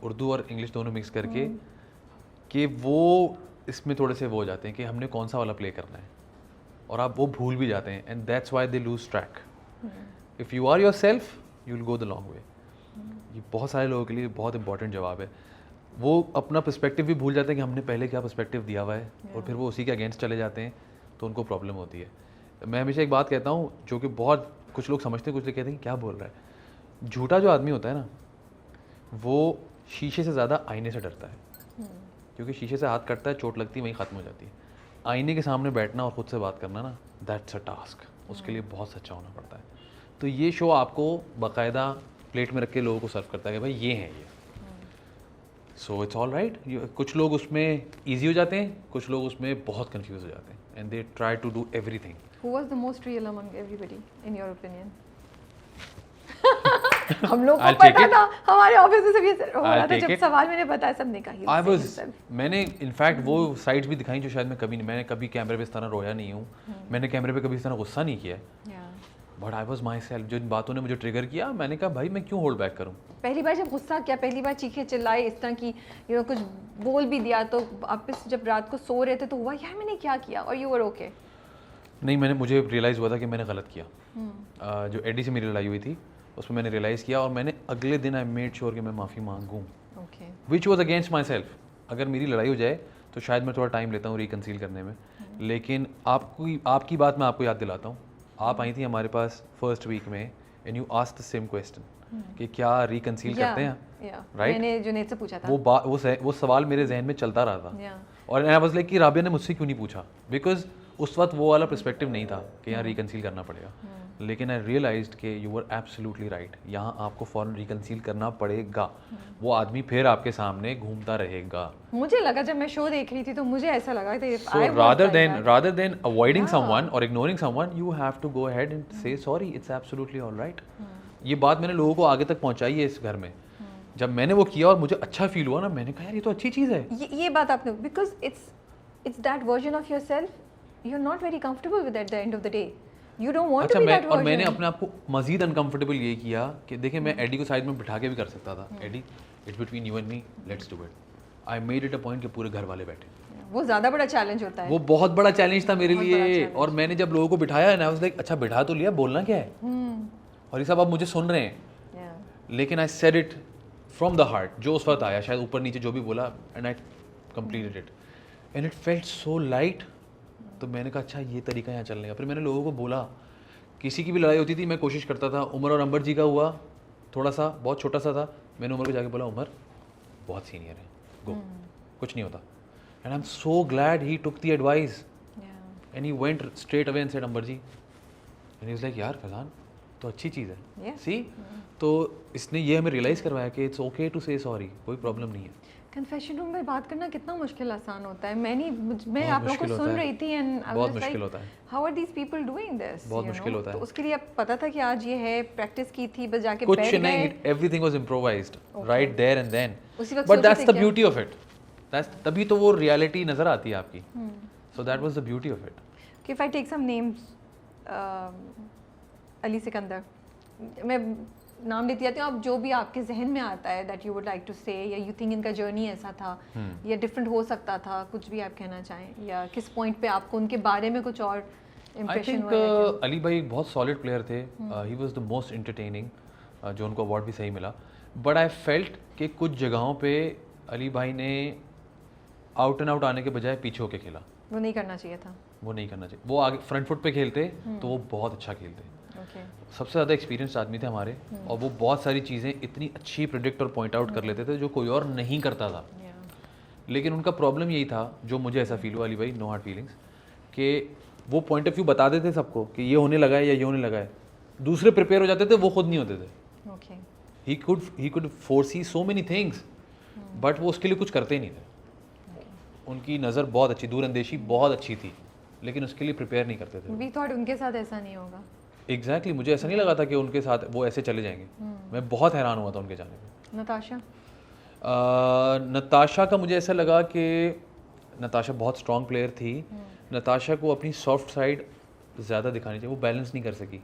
उर्दू और इंग्लिश दोनों मिक्स करके, कि वो इसमें थोड़े से वो हो जाते हैं कि हमने कौन सा वाला प्ले करना है, और आप वो भूल भी जाते हैं, and that's why they lose track. If you are yourself you will go the long way. ये बहुत सारे लोगों के लिए बहुत इंपॉर्टेंट जवाब है। वो अपना पर्सपेक्टिव भी भूल जाते हैं कि हमने पहले क्या पर्सपेक्टिव दिया हुआ है, और फिर वो उसी के अगेंस्ट चले जाते हैं, तो उनको प्रॉब्लम होती है। मैं हमेशा एक बात कहता हूँ जो कि बहुत कुछ लोग समझते हैं, कुछ लोग कहते हैं क्या बोल रहा है। झूठा जो आदमी होता है ना, वो शीशे से ज़्यादा आईने से डरता है, क्योंकि शीशे से हाथ कटता है, चोट लगती है, वहीं ख़त्म हो जाती है। आईने के सामने बैठना और ख़ुद से बात करना ना, दैट्स अ टास्क, उसके लिए बहुत सच्चा होना पड़ता है। तो ये शो आपको बाकायदा प्लेट में रख के लोगों को सर्व करता है कि भाई ये हैं ये। सो इट्स ऑल राइट। कुछ लोग उसमें ईजी हो जाते हैं, कुछ लोग उसमें बहुत कन्फ्यूज हो जाते हैं, and they try to do everything. Who was the most real among everybody in your opinion? हम लोग को पता था, हमारे ऑफिस में सब ये हो रहा था, जब सवाल मैंने बताया सबने कहा मैंने इनफैक्ट वो साइड्स भी दिखाई जो शायद मैंने कभी कैमरे पे इस तरह रोया नहीं हूँ, मैंने कैमरे पे कभी इस तरह गुस्सा नहीं किया, but I was myself. जिन बातों ने मुझे ट्रिगर किया, मैंने कहा भाई मैं क्यों होल्ड बैक करूँ। पहली बार जब गुस्सा किया, पहली बार चीखे चिल्लाए इस तरह की, कुछ बोल भी दिया, तो वापस जब रात को सो रहे थे तो हुआ यार मैंने क्या किया, और यू वर ओके? नहीं, मुझे रियलाइज़ हुआ था कि मैंने गलत किया। जो एडी से मेरी लड़ाई हुई थी उसमें मैंने रियलाइज़ किया, और मैंने अगले दिन आई मेड श्योर कि मैं माफ़ी मांगूँ, which was against myself. अगर मेरी लड़ाई हो जाए तो शायद मैं थोड़ा टाइम लेता हूँ रिकन्सील करने में, लेकिन आपकी बात मैं आपको याद दिलाता हूँ। आप आई थी हमारे पास फर्स्ट वीक में, and you asked the same question कि क्या रिकन्सील करते हैं, राइट? मैंने जुनैद से पूछा था, वो सवाल मेरे जहन में चलता रहा था, और आई वाज लाइक कि राबिया ने मुझसे क्यों नहीं पूछा, बिकॉज उस वक्त वो वाला पर्सपेक्टिव नहीं था कि यहाँ रिकन्सील करना पड़ेगा। लेकिन आई रियलाइज्ड कि यू वर एब्सोल्युटली राइट, यहाँ आपको फौरन रिकन्सील करना पड़ेगा, वो आदमी फिर आपके सामने घूमता रहेगा। मुझे लगा जब मैं शो देख रही थी तो मुझे ऐसा लगा कि so rather than avoiding someone or ignoring someone, you have to go ahead and say sorry, it's absolutely all right। ये बात मैंने लोगों को आगे तक पहुंचाई है इस घर में। जब मैंने वो किया और मुझे अच्छा फील हुआ ना, मैंने कहा यार ये तो अच्छी चीज़ है। ये बात आपने, because it's that version of yourself you are not very comfortable with at the end of the day, you don't want to be that version. और मैंने अपने आप को मजीद अनकंफर्टेबल ये किया कि देखिए मैं एडी को साइड में बिठा के भी कर सकता था, एडी it's between you and me, let's do it. I made it a point कि पूरे घर वाले बैठे। वो ज़्यादा बड़ा चैलेंज होता है, वो बहुत बड़ा चैलेंज था मेरे लिए। और मैंने जब लोगों को बिठाया है ना, वाज लाइक अच्छा बिठा तो लिया, बोलना क्या है, और ये सब आप मुझे सुन रहे हैं, लेकिन आई said it from the heart, जो उस वक्त आया, शायद ऊपर नीचे जो भी बोला, and I completed it and it felt so light. तो मैंने कहा अच्छा ये तरीका यहाँ चलने का। फिर मैंने लोगों को बोला, किसी की भी लड़ाई होती थी मैं कोशिश करता था, उमर और अंबर जी का हुआ थोड़ा सा, बहुत छोटा सा था, मैंने उमर को जाके बोला उमर बहुत सीनियर है, गो, कुछ नहीं होता। And I am so glad he took the advice and he went straight away and said Ambar ji, and he was like यार फैजान तो अच्छी चीज़ है, सी। तो इसने ये हमें रियलाइज़ करवाया कि इट्स ओके टू से सॉरी, कोई प्रॉब्लम नहीं है। कन्फेशन रूम में बात करना कितना मुश्किल आसान होता है। मैं आप लोगों को मुश्किल सुन होता है। रही थी एंड बहुत मुश्किल होता है। How are these people doing this, बहुत मुश्किल होता है। तो उसके लिए आप पता था कि आज ये है, प्रैक्टिस की थी, बस जाके कुछ बैठ नहीं, गए everything was improvised right there and then, उसी वक्त बट सोचे दैट्स थे द क्या? ब्यूटी ऑफ इट, दैट्स तभी तो वो रियलिटी नजर आती है आपकी, so that was the beauty of it. कि if I take some names, Ali Sikandar, मैं नाम लेती जाती हूँ, आप जो भी आपके जहन में आता है that you would like to say, या यू थिंक इनका जर्नी ऐसा था या डिफरेंट हो सकता था, कुछ भी आप कहना चाहें, या किस पॉइंट पे आपको उनके बारे में कुछ और आई इम्प्रेशन थिंक हुआ है क्या? अली भाई बहुत सॉलिड प्लेयर थे, he was the most entertaining, जो उनको अवार्ड भी सही मिला, बट आई फेल्ट कि कुछ जगहों पे अली भाई ने आउट एंड आउट आने के बजाय पीछे होके खेला, वो नहीं करना चाहिए था। वो नहीं करना चाहिए। वो आगे फ्रंट फुट पे खेलते तो वो बहुत अच्छा खेलते, ओके, सबसे ज़्यादा एक्सपीरियंस आदमी थे हमारे, और वो बहुत सारी चीज़ें इतनी अच्छी प्रिडिक्ट और पॉइंट आउट कर लेते थे जो कोई और नहीं करता था। लेकिन उनका प्रॉब्लम यही था, जो मुझे ऐसा फील हुआ अली भाई, नो हार्ड फीलिंग्स, कि वो पॉइंट ऑफ व्यू बता देते सबको कि ये होने लगा है या ये होने लगा है, दूसरे प्रिपेयर हो जाते थे, वो खुद नहीं होते थे। Okay, he could foresee so many things, but वो उसके लिए कुछ करते ही नहीं थे। उनकी नज़र बहुत अच्छी, दूरअंदेशी बहुत अच्छी थी, लेकिन उसके लिए प्रिपेयर नहीं करते थे। वी थॉट उनके साथ ऐसा नहीं होगा। एग्जैक्टली मुझे ऐसा नहीं लगा था कि उनके साथ वो ऐसे चले जाएंगे, मैं बहुत हैरान हुआ था उनके जाने पे। नताशा, नताशा का मुझे ऐसा लगा कि नताशा बहुत स्ट्रॉन्ग प्लेयर थी, नताशा को अपनी सॉफ्ट साइड ज़्यादा दिखानी चाहिए, वो बैलेंस नहीं कर सकी,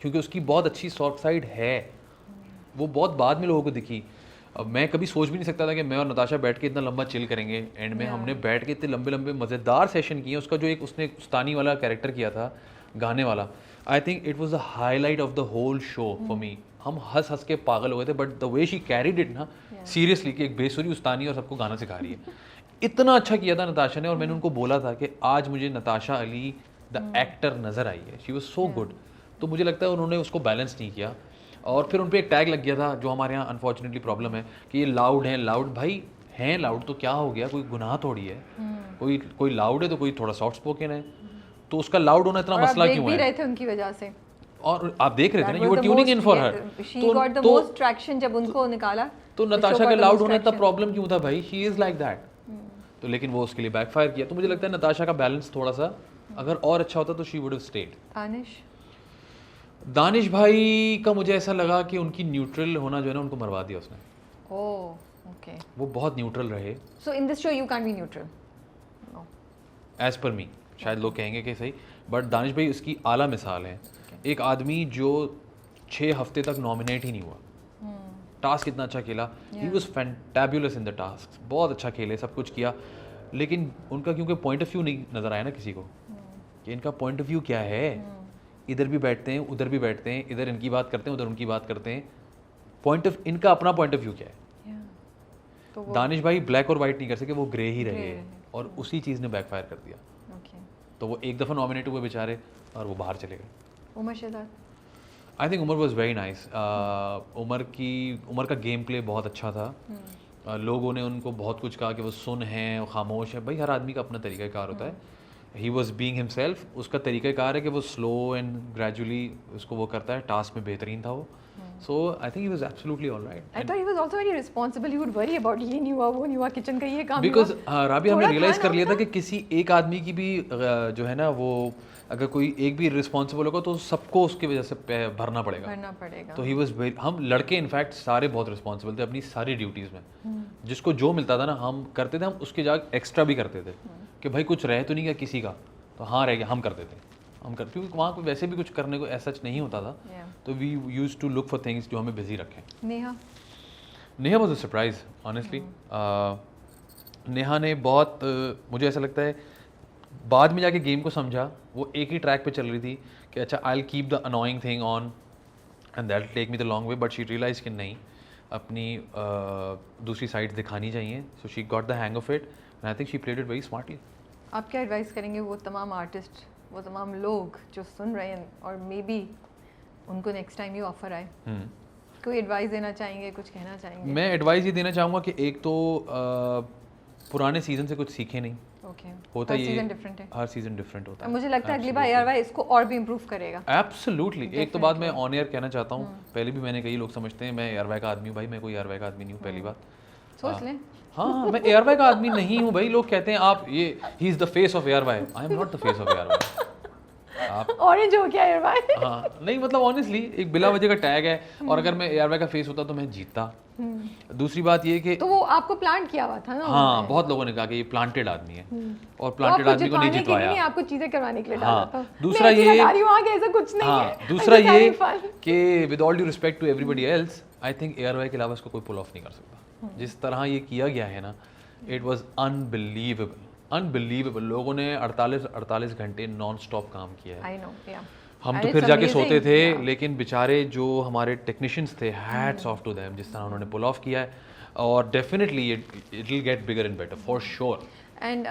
क्योंकि उसकी बहुत अच्छी सॉफ्ट साइड है, वो बहुत बाद में लोगों को दिखी। अब मैं कभी सोच भी नहीं सकता था कि मैं और नताशा बैठ के इतना लंबा चिल करेंगे, एंड में हमने बैठ के इतने लंबे लंबे मज़ेदार सेशन किए। उसका जो एक उसने उस्तानी वाला कैरेक्टर किया था, गाने वाला, I think it was the highlight of the whole show for me. हम हंस हंस के पागल हो गए थे, but the way she carried it ना, सीरियसली, कि एक बेसुरी उस्तानी और सबको गाना सिखा रही है, इतना अच्छा किया था नताशा ने। और मैंने उनको बोला था कि आज मुझे नताशा अली द एक्टर नज़र आई है, शी वाज सो गुड। तो मुझे लगता है उन्होंने उसको बैलेंस नहीं किया, और फिर उन पर एक टैग लग गया था, जो हमारे यहाँ अनफॉर्चुनेटली प्रॉब्लम है कि ये लाउड हैं, लाउड। भाई हैं लाउड तो क्या हो गया, कोई गुनाह थोड़ी है, कोई लाउड है तो कोई थोड़ा सॉफ्ट स्पोकन है, तो उसका लाउड होना इतना मसला क्यों भी है? रहे थे उनकी वजह से, और आप देख रहे थे ना, you were tuning in for her, she got the most traction जब उनको निकाला। तो नताशा का लाउड होना इतना प्रॉब्लम क्यों था भाई? She is like that. तो लेकिन वो उसके लिए बैकफायर किया। तो मुझे लगता है नताशा का बैलेंस थोड़ा सा अगर और अच्छा होता तो she would have stayed. Danish भाई का मुझे ऐसा लगा कि उनकी न्यूट्रल होना जो है ना, उनको मरवा दिया उसने। ओह ओके, वो बहुत न्यूट्रल रहे। So in this show you can be neutral, no, as per me, शायद लोग कहेंगे कि सही, बट दानिश भाई उसकी आला मिसाल है। एक आदमी जो 6 हफ्ते तक नॉमिनेट ही नहीं हुआ, टास्क इतना अच्छा खेला, he was fantabulous in the task, बहुत अच्छा खेले, सब कुछ किया, लेकिन उनका क्योंकि पॉइंट ऑफ व्यू नहीं नज़र आया ना किसी को, कि इनका पॉइंट ऑफ व्यू क्या है। इधर भी बैठते हैं, उधर भी बैठते हैं, इधर इनकी बात करते हैं, उधर उनकी बात करते हैं, पॉइंट ऑफ इनका अपना पॉइंट ऑफ व्यू क्या है। तो दानिश भाई ब्लैक और वाइट नहीं कर सके, वो ग्रे ही रहे, और उसी चीज़ ने बैकफायर कर दिया। तो वो एक दफ़ा नॉमिनेट हुए बेचारे, और वो बाहर चले गए। उमर शेदार, I think Umar was very nice. Umar का गेम प्ले बहुत अच्छा था। लोगों ने उनको बहुत कुछ कहा कि वो सुन हैं, खामोश है। भाई हर आदमी का अपना तरीक़ाकार होता है। ही वॉज बीइंग हिमसेल्फ, उसका तरीक़ाकार है कि वो स्लो एंड ग्रेजुअली उसको वो करता है। टास्क में बेहतरीन था वो। So I think he was absolutely alright. I thought he was also very responsible, he would worry about ये नहीं हुआ, वो नहीं हुआ, किचन का ये काम बिकॉज राबिया हमने रियलाइज कर लिया था कि किसी एक आदमी की भी जो है ना, वो अगर कोई एक भी रिस्पॉन्सिबल होगा तो सबको उसकी वजह से भरना पड़ेगा। तो ही वाज वेरी, हम लड़के इनफैक्ट सारे बहुत रिस्पॉन्सिबल थे अपनी सारी ड्यूटीज़ में। जिसको जो मिलता था ना हम करते थे, हम उसके जाग एक्स्ट्रा भी करते थे कि भाई कुछ रह तो नहीं गया किसी का, तो हाँ रह गया, हम करते थे, क्योंकि वहाँ को वैसे भी कुछ करने को ऐसा नहीं होता था। तो we use to look for things जो हमें बिजी रखें। Neha was a surprise honestly. Neha ने बहुत मुझे ऐसा लगता है बाद में जाके गेम को समझा। वो एक ही ट्रैक पे चल रही थी कि अच्छा I will keep the annoying thing on and that take me the long way, but she realize कि नहीं, अपनी दूसरी साइड दिखानी चाहिए। So she got the hang of it and I think she played it very smartly. आप क्या एडवाइस करेंगे वो तमाम आर्टिस्ट, वो तमाम लोग जो सुन रहे हैं और मे बी उनको नेक्स्ट टाइम ये ऑफर आए, कोई एडवाइस देना चाहेंगे, कुछ कहना चाहेंगे? मैं एडवाइस ये देना चाहूँगा कि एक तो पुराने सीजन से कुछ सीखे नहीं। होता ये हर सीजन डिफरेंट होता है। मुझे लगता है अगली बार ARY इसको और भी इम्प्रूव करेगा। एब्सोल्युटली। एक तो बात मैं ऑन एयर कहना चाहता हूँ, पहले भी मैंने, कई लोग समझते हैं मैं ARY का आदमी हूँ, भाई मैं कोई ARY का आदमी नहीं हूँ। पहली बात सोच लें, हाँ, मैं ARY का आदमी नहीं हूँ भाई। लोग कहते हैं आप ये he is the face of ARY। I am not the face of ARY। आप ऑरेंज हो गया यार भाई। हाँ नहीं, मतलब ऑनेस्टली एक बिला वजह का टैग है, और अगर मैं ARY का फेस होता तो मैं जीतता। दूसरी बात ये कि तो वो आपको प्लांट किया हुआ था ना। हाँ, बहुत लोगों ने कहा कि ये प्लांटेड आदमी है, और तो प्लांटेड आपको आदमी को नहीं जितवाने के लिए जितवाया। नहीं, आपको चीजें करवाने के लिए हाँ, डाला था। दूसरा मैं ऐसे ये- लगा रही हूँ आगे, ऐसा कुछ नहीं हाँ, है। दूसरा I'm just ये having fun. कि with all due respect to everybody else, I think ARY के अलावा इसको कोई पुल ऑफ नहीं कर सकता। जिस तरह ये किया गया है ना, इट वाज अनबिलीवेबल। लोगों ने 48 घंटे नॉन स्टॉप काम किया है। I know, yeah. हम And तो it's फिर जाके amazing, सोते थे, yeah. लेकिन बेचारे जो हमारे टेक्नीशियंस थे, हैट्स ऑफ टू देम, जिस तरह उन्होंने पुल ऑफ किया है। और definitely it will get bigger and better for sure. And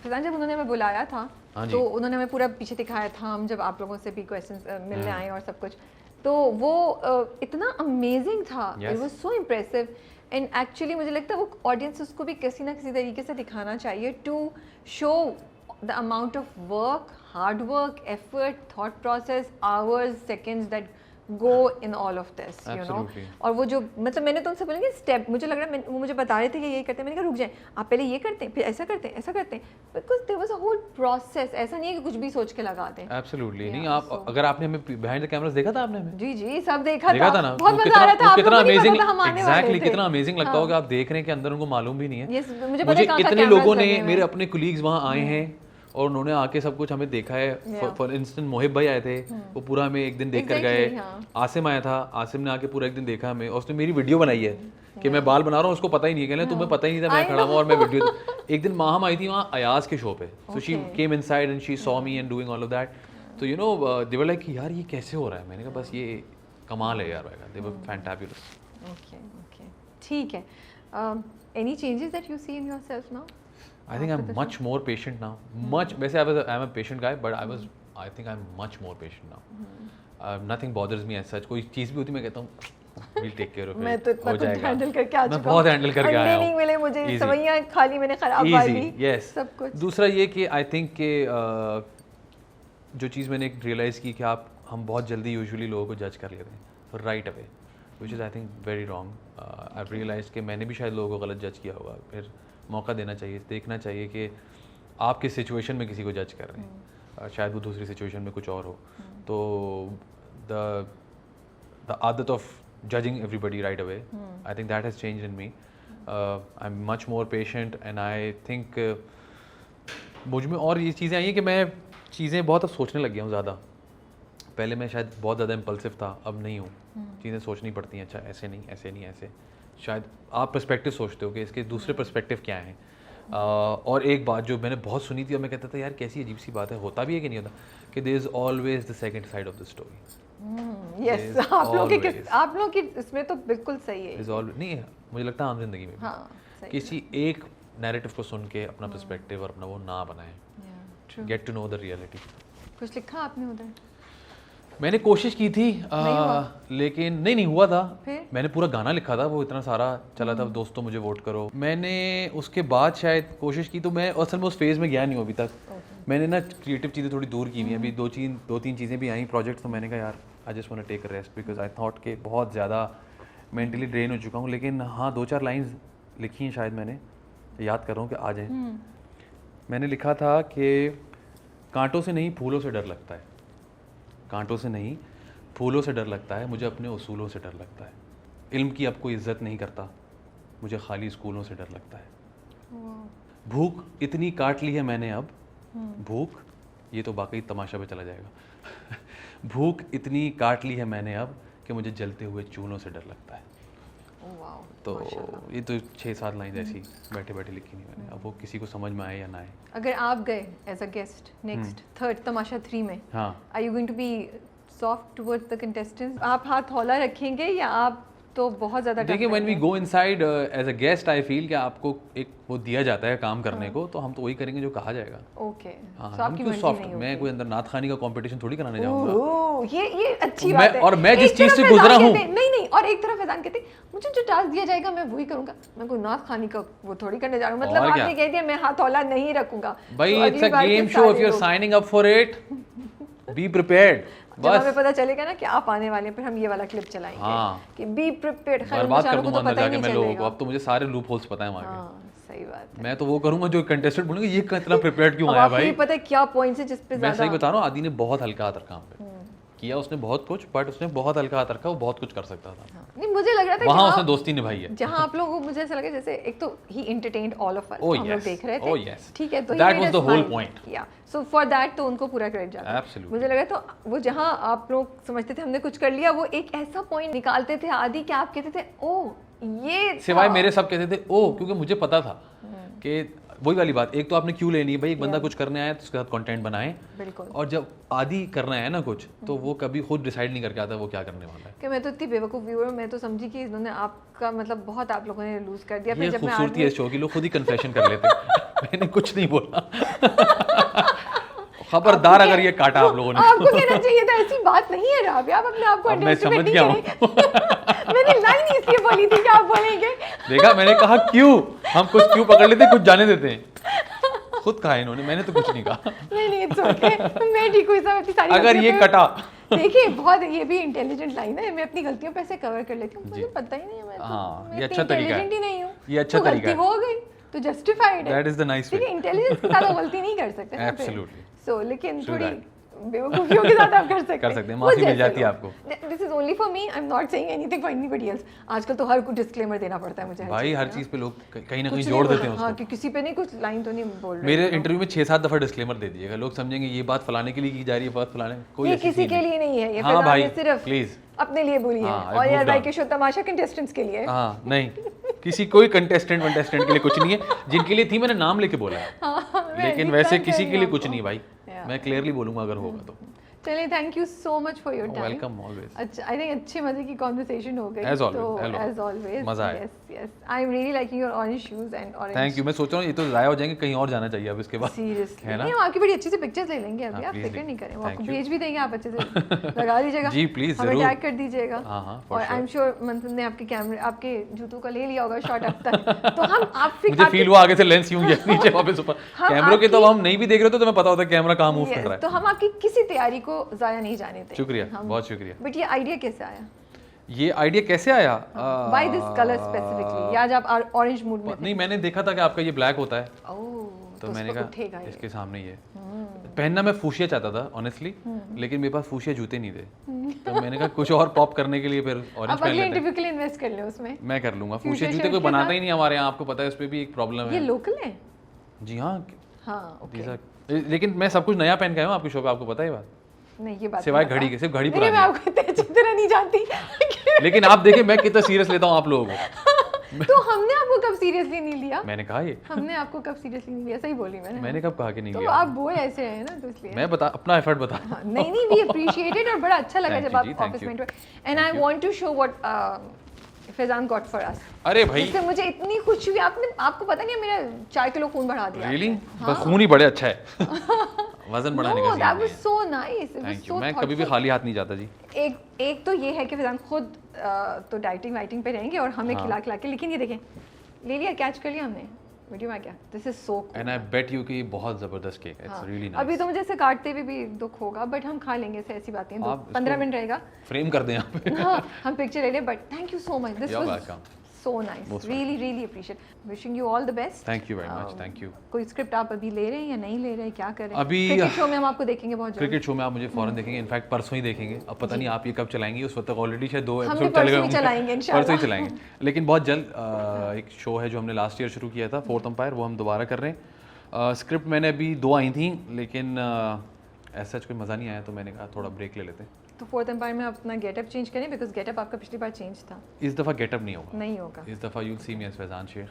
Faizan, जब उन्होंने हमें बुलाया था हाँ जी। तो उन्होंने हमें पूरा पीछे दिखाया था, हम जब आप लोगों से भी क्वेश्चंस मिलने आए और सब कुछ, तो वो इतना अमेजिंग था। Yes. It was so impressive. And actually मुझे लगता है वो ऑडियंस को भी किसी ना किसी तरीके से दिखाना चाहिए, to show the amount of work, hard work, effort, thought process, hours, seconds that go in all of this, you know. Absolutely. और वो जो मतलब मैंने तो उनसे बोला कि स्टेप, मुझे लग रहा है वो मुझे बता रहे थे कि ये करते हैं, मैंने कहा रुक जाए, आप पहले ये करते हैं, फिर ऐसा करते हैं, ऐसा करते हैं, because there was a whole process. ऐसा नहीं है कि कुछ भी सोच के लगा दें। एब्सोल्युटली नहीं। Yeah, आप so- अगर आपने हमें बिहाइंड द कैमरास देखा था, आपने हमें जी जी, सब देखा देखा था ना, बहुत वो मजा आ रहा था। आप कितना लोगों को नहीं अमेजिंग, पता था हम आने वाले एग्जैक्टली थे। कितना अमेजिंग लगता हाँ। होगा। आप देख रहे हैं कि अंदर उनको मालूम भी नहीं है। Yes, मुझे पता मुझे है कहाँ था इतने cameras लोगों ने, लगे हुए मेरे हैं। अपने कोलीग्स वहाँ आए हैं और उन्होंने आके सब कुछ हमें देखा है। Yeah. फॉर इंस्टेंट मोहिब भाई आए थे, वो पूरा हमें एक दिन देख कर गए। Exactly, हाँ। आसिम आया था, आसिम ने आके पूरा एक दिन देखा हमें, और उसने मेरी वीडियो बनाई है कि मैं बाल बना रहा हूँ, उसको पता ही नहीं है। कहले तुम्हें पता ही नहीं था मैं I खड़ा हूँ और मैं know. वीडियो। एक दिन माहम आई थी वहाँ अयाज के शो पे, so she Okay. Came inside and she saw me and doing all of that. तो you know they were like यार ये कैसे हो रहा है। मैंने कहा बस ये कमाल है यार, they were fantabulous. Okay okay, ठीक है। Any changes that you see in yourself now? I think I'm much more patient now. Much. वैसे I'm a patient guy, but I think I'm much more patient now. Nothing bothers me as such. कोई चीज़ भी होती मैं कहता हूँ we'll take care of it. मैं तो इतना हो कुछ जाएगा। हैंडल करके आ चुका मैं बहुत हैंडल करके आया नहीं हूँ। मिले मुझे, Easy. सवैयाँ खाली मैंने खराब Easy, वाली, yes. सब कुछ। दूसरा ये कि आई थिंक कि जो चीज़ मैंने रियलाइज़ की कि हम बहुत जल्दी यूजुअली लोगों को जज कर लेते हैं right away, which is I think very wrong. I realize कि मैंने भी शायद लोगों को गलत जज किया होगा। फिर मौका देना चाहिए, देखना चाहिए कि आप किस सिचुएशन में किसी को जज कर रहे हैं। शायद वो दूसरी सिचुएशन में कुछ और हो। तो द आदत of judging everybody right away, I think that has changed in me. I am much more patient and I think मुझ में और ये चीज़ें आई हैं कि मैं चीज़ें बहुत अब सोचने लग गया हूँ ज़्यादा। पहले मैं शायद बहुत ज़्यादा इम्पल्सिव था, अब नहीं हूँ। चीज़ें सोचनी पड़ती हैं, अच्छा ऐसे नहीं, ऐसे नहीं, ऐसे। शायद आप पर्सपेक्टिव सोचते हो कि इसके दूसरे पर्सपेक्टिव क्या हैं। और एक बात जो मैंने बहुत सुनी थी और मैं कहता था यार कैसी अजीब सी बात है, होता भी है कि नहीं होता, कि there is always the second side of the story. Yes, आप लोग की इसमें तो बिल्कुल सही है। इज ऑल नहीं है, मुझे लगता है आम जिंदगी में भी। हाँ, सही। किसी एक नैरेटिव को सुन के अपना पर्सपेक्टिव और अपना वो ना बनाएं। True. Get to know the reality. कुछ लिखा आपने उधर? मैंने कोशिश की थी लेकिन नहीं हुआ था। फिर? मैंने पूरा गाना लिखा था, वो इतना सारा चला था, दोस्तों मुझे वोट करो। मैंने उसके बाद शायद कोशिश की, तो मैं असल में उस फेज़ में गया नहीं हूँ अभी तक। मैंने ना क्रिएटिव चीज़ें थोड़ी दूर की हुई हैं। अभी दो तीन चीज़ें भी आई प्रोजेक्ट, तो मैंने कहा यार I just want to take a rest because I thought कि बहुत ज़्यादा मेंटली ड्रेन हो चुका हूँ। लेकिन हाँ, 2-4 लाइंस लिखी हैं शायद, मैंने याद कर रहा हूँ कि आ जाए। मैंने लिखा था कि कांटों से नहीं फूलों से डर लगता है, कांटों से नहीं फूलों से डर लगता है, मुझे अपने उसूलों से डर लगता है। इल्म की अब कोई इज्जत नहीं करता, मुझे खाली स्कूलों से डर लगता है। भूख इतनी काट ली है मैंने अब, भूख, ये तो वाकई तमाशा पे चला जाएगा। भूख इतनी काट ली है मैंने अब कि मुझे जलते हुए चूल्हों से डर लगता है। वाओ, तो ये तो 6-7 लाइन ऐसी बैठे बैठे लिखी नहीं मैंने। अब वो किसी को समझ में आए या ना आए। अगर आप गए as a guest next third Tamasha 3 में, हाँ, are you going to be soft towards the contestants? आप हाथ हौला रखेंगे या आप तो बहुत ज़्यादा? देखिए when we go inside as a guest, I feel कि आपको एक वो दिया जाता है काम करने को, तो हम तो वही करेंगे जो कहा जाएगा। ओके, हाँ, सो हम आपकी क्यों मर्जी सॉफ्ट, नहीं मैं होगी। कोई अंदर नात खानी का कंपटीशन थोड़ी कराने जाऊंगा। ओह, ये अच्छी मैं- बात है। और मैं जिस एक चीज़ तरफ से फैजान गुजरा हूँ- कहते हैं, नहीं, और एक तरफ फैजान कहते हैं, मुझे जो टास्क दिया जाएगा मैं वही करूंगा, मैं कोई नाथ खानी का वो थोड़ी करने जा रहा हूँ। मतलब और आपने क्या? कह दिया मैं हाथ हौला नहीं रखूंगा। भाई तो इट्स अगली अ बार के गेम शो, इफ सारे यू आर लोग- signing up for it, be prepared. जब हमें पता चलेगा ना कि आप आने वाले हैं, फिर हम ये वाला क्लिप चलाएंगे हाँ। कि बी प्रिपेयर्ड। खैर बर्बाद कर बेचारों को दूंगा तो अंदर पता ही जाके नहीं मैं लोगों को। चलेगा। अब तो मुझे सारे लूप होल्स पता है वहाँ हाँ सही बात के। मैं तो वो करूंगा जो कंटेस्टेंट बोलेंगे ये इतना प्रिपेयर्ड क्यों है। आया आपको भाई। ये पता है क्या पॉइंट्स है जिस पे मैं ज्यादा सही बता रहा हूँ, आदि ने बहुत हल्का हाथ रखा हम पे किया उसने बहुत कुछ, बट उसने बहुत हल्का हाथ रखा, वो बहुत कुछ कर सकता था। हाँ, नहीं मुझे लग रहा था वहाँ जहाँ- उसने दोस्ती निभाई है। जहाँ आप लोगों को मुझे ऐसा लगा जैसे एक तो ही entertained all of us, Oh, हम लोग yes. देख रहे थे। Oh, yes. ठीक है, तो That was the whole point. या सो फॉर दैट तो उनको पूरा क्रेडिट जाता है। Absolutely. मुझे लगा तो वो जहाँ आप लोग समझते थे हमने कुछ कर लिया, वो एक ऐसा पॉइंट निकालते थे आदि कि आप कहते थे ओ ये सिवाय था। मेरे सब कहते थे ओ, क्योंकि मुझे पता था कि वही वाली बात, एक तो आपने क्यों लेनी है भाई, एक बंदा कुछ करने आया तो उसके साथ कंटेंट बनाएं। बिल्कुल। और जब आदि करना है ना कुछ, तो वो कभी खुद डिसाइड नहीं करके आता वो क्या करने वाला है। कि मैं तो इतनी बेवकूफ़ व्यूअर, मैं तो समझी कि इन्होंने आपका मतलब बहुत आप लोगों ने लूज कर दिया। ये फिर जब मैं खूबसूरती है इस शो की, लोग खुद ही कन्फेशन कर लेते हैं। मैंने कुछ नहीं बोला। खबरदार अगर ये काटा आप लोगों ने। आपको कहना चाहिए था ऐसी बात नहीं है राबिया, आप अपने आप को अब मैं समझ underestimate गया नहीं करें। मैंने लाइन इसलिए बोली थी कि आप बोलेंगे। देखा, मैंने कहा क्यों हम कुछ क्यों पकड़ लेते, कुछ जाने देते हैं। खुद कहा इन्होंने, मैंने तो कुछ नहीं कहा। नहीं नहीं इट्स ओके, मैं ठीक हूँ सब अपनी सारी अगर गलतियों ये पे- कटा देखिए बहुत ये भी इंटेलिजेंट लाइन है, मैं अपनी गलतियों पे ऐसे कवर कर लेती हूँ, मुझे पता ही नहीं है, मैं हाँ, मैं ये इतनी अच्छा तरीका है। intelligent ही नहीं हूँ। ये अच्छा तो तरीका गलती है। हो गई तो जस्टिफाइड है। That is the nice way. देखिए इंटेलिजेंस के साथ आप गलती नहीं कर सकते ना। Absolutely. सो लेकिन True थोड़ी that. बेवकूफियों के साथ आप कर सकते कर सकते हैं, माफी मिल जाती है आपको। This is only for me, I am not saying anything for anybody else. आजकल तो हर कुछ डिस्क्लेमर देना पड़ता है मुझे भाई हर में। चीज पे लोग कहीं ना कुछ कहीं नहीं जोड़ बोलना, देते हैं हाँ उसको। कि किसी पे नहीं कुछ लाइन तो नहीं बोल रहे। मेरे इंटरव्यू में 6-7 दफा डिस्क्लेमर दे दिएगा, लोग समझेंगे ये बात फलाने के लिए की जा रही है, बात फलाने कोई ये ऐसी किसी चीज के लिए नहीं है, ये हाँ फिलहाल भाई, ये सिर्फ प्लीज। अपने लिए बोली है। हाँ, I और यार moved भाई on. के शो तमाशा कंटेस्टेंट्स के लिए है। हाँ नहीं, किसी कोई कंटेस्टेंट के लिए कुछ नहीं है। जिनके लिए थी मैंने नाम लेके बोला है, मैं लेकिन admit वैसे कर किसी रही के लिए हूँ कुछ आपको। नहीं भाई। Yeah. मैं क्लियरली बोलूंगा अगर होगा तो। चलिए thank you so much for your time. Welcome always. अच्छा आई थिंक अच्छे मजे की कॉन्वर्सेशन हो गई। As always, तो hello. एज ऑलवेज मजा आया। Yes yes I am really liking your orange shoes and orange. Thank you. मैं सोच रहा हूँ ये तो जाया हो जाएंगे, कहीं और जाना चाहिए अब इसके बाद। सीरियसली है ना? नहीं, हम आपकी बड़ी अच्छी सी पिक्चर्स ले लेंगे अभी, हाँ, आप please फिक्र नहीं करें, वो Thank आपको you. भेज भी देंगे, आप अच्छे से लगा लीजिएगा। जी, please, हमें जरूर। टैग कर दीजिएगा। हाँ, हाँ, for और आई एम श्योर मंथन ने आपके कैमरे आपके जूतों का ले लिया होगा शॉट अब तक। तो हम आप मुझे फील हुआ आगे से लेंस यूं गया नीचे वापस ऊपर। हम कैमरों के तो आपकी- हम नहीं भी देख रहे तो तुम्हें पता होता है कैमरा कहाँ मूव कर Yes, रहा है। तो हम आपकी किसी तैयारी को जाया नहीं जाने दें। शुक्रिया, हम- बहुत शुक्रिया। बट ये आइडिया कैसे आया? ये आइडिया कैसे आया? Why this colour specifically? या आज आप ऑरेंज मूड में थे? नहीं, मैंने देखा था कि आपका ये ब्लैक होता है, ओह तो मैंने उठेगा कहा ये। इसके सामने ये पहनना मैं फूशिया चाहता था ऑनेस्टली, लेकिन मेरे पास फूशिया जूते नहीं थे, तो मैंने कहा कुछ और पॉप करने के लिए फिर ऑरेंज अब पहन अगले लेते हैं। इंटरव्यू के लिए इन्वेस्ट कर ले उसमें। मैं कर लूंगा। Fuchsia फूशिया जूते shirt कोई के बनाता साथ- ही नहीं हमारे यहाँ, आपको पता है, उस पर भी एक प्रॉब्लम ये है। लोकल है? जी हाँ, हाँ ओके। these are- लेकिन मैं सब कुछ नया पहन के आया हूँ आपके शो पे, आपको पता है ये बात। नहीं ये बात सिवाय नहीं घड़ी पता। के, सिर्फ घड़ी नहीं, पुरानी मैं है। आपको इतने अच्छी तरह नहीं जानती। लेकिन आप देखें मैं कितना सीरियस लेता हूँ आप लोगों को। तो हमने आपको कब सीरियसली नहीं लिया? मैंने कहा ये, हमने आपको कब सीरियसली नहीं लिया? सही बोली मैंने कब कहा कि नहीं तो लिया। आप बोल ऐसे रहे ना, तो इसलिए मैं बता अपना एफर्ट बता। हाँ, नहीं नहीं वी अप्रिशिएटेड और बड़ा अच्छा लगा Thank जब you आप जी, thank ऑफिस you. में and I want to show what Faizan got for us. अरे भाई इससे मुझे इतनी खुशी हुई, आपने आपको पता नहीं है मेरा 4 किलो खून बढ़ा दिया। रियली, बस खून ही बड़े अच्छा है। वजन बढ़ाने का नो सीन दैट नहीं वाज है। So nice, it was thank you. So मैं कभी भी खाली हाथ नहीं जाता जी। एक तो ये है कि फैजान खुद तो डाइटिंग वाइटिंग पे रहेंगे और हमें हाँ। खिला खिला के, लेकिन ये देखें ले लिया, कैच कर लिया हमने वीडियो में क्या। This is so and I bet you कि ये बहुत जबरदस्त केक है, इट्स रियली अभी नाइस। तो मुझे इसे काटते हुए भी दुख होगा, बट हम खा लेंगे इसे, ऐसी बातें हैं। आप इसको 15 मिनट रहेगा। फ्रेम कर दें यहाँ पे। हाँ, हम पिक्चर ले लें, but thank you so much, this You're was welcome. So nice, Most really really appreciate, wishing you all the best. Thank you very much, thank you. कोई स्क्रिप्ट आप अभी ले रहे हैं या नहीं ले रहे हैं, क्या कर रहे हैं? अभी क्रिकेट शो में हम आपको देखेंगे बहुत जल्द। क्रिकेट शो में आप मुझे फौरन देखेंगे, इनफैक्ट परसों ही देखेंगे। अब पता नहीं आप ये कब चलाएंगी, उस वक्त तक ऑलरेडी शायद 2 हम एपिसोड भी चले गए परसों ही चलाएंगे होंगे। इंशाल्लाह। परसों ही चलाएंगे, लेकिन बहुत जल्द एक शो है जो हमने लास्ट ईयर शुरू किया था, फोर्थ अंपायर, वो हम दोबारा कर रहे हैं। स्क्रिप्ट मैंने अभी 2 आई थी, लेकिन ऐसा कोई मज़ा नहीं आया, तो मैंने कहा थोड़ा ब्रेक ले लेते हैं। तो फोर्थ एम्पायर में अपना गेटअप चेंज करें, बिकॉज गेटअप आपका पिछली बार चेंज था। इस दफ़ा गेटअप नहीं होगा, नहीं होगा। इस दफ़ा you'll see me as Faizan Sheikh,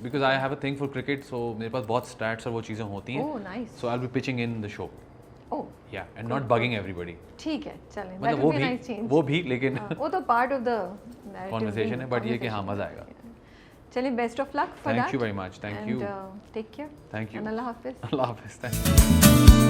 because I have a thing for cricket, so मेरे पास बहुत स्टैट्स और वो चीज़ें होती हैं, oh nice. So I will be pitching in the show, oh yeah and not bugging everybody. ठीक है, चलें, दैट मतलब विल वो बी भी नाइस चेंज। वो भी, लेकिन वो तो पार्ट ऑफ द कॉन्वर्सेशन है, बट ये कि हाँ मज़ा आएगा। चलिए, best of luck for that. Thank you very much, thank you, take care thank you, and अल्लाह हाफिज़। अल्लाह हाफिज़, थैंक यू।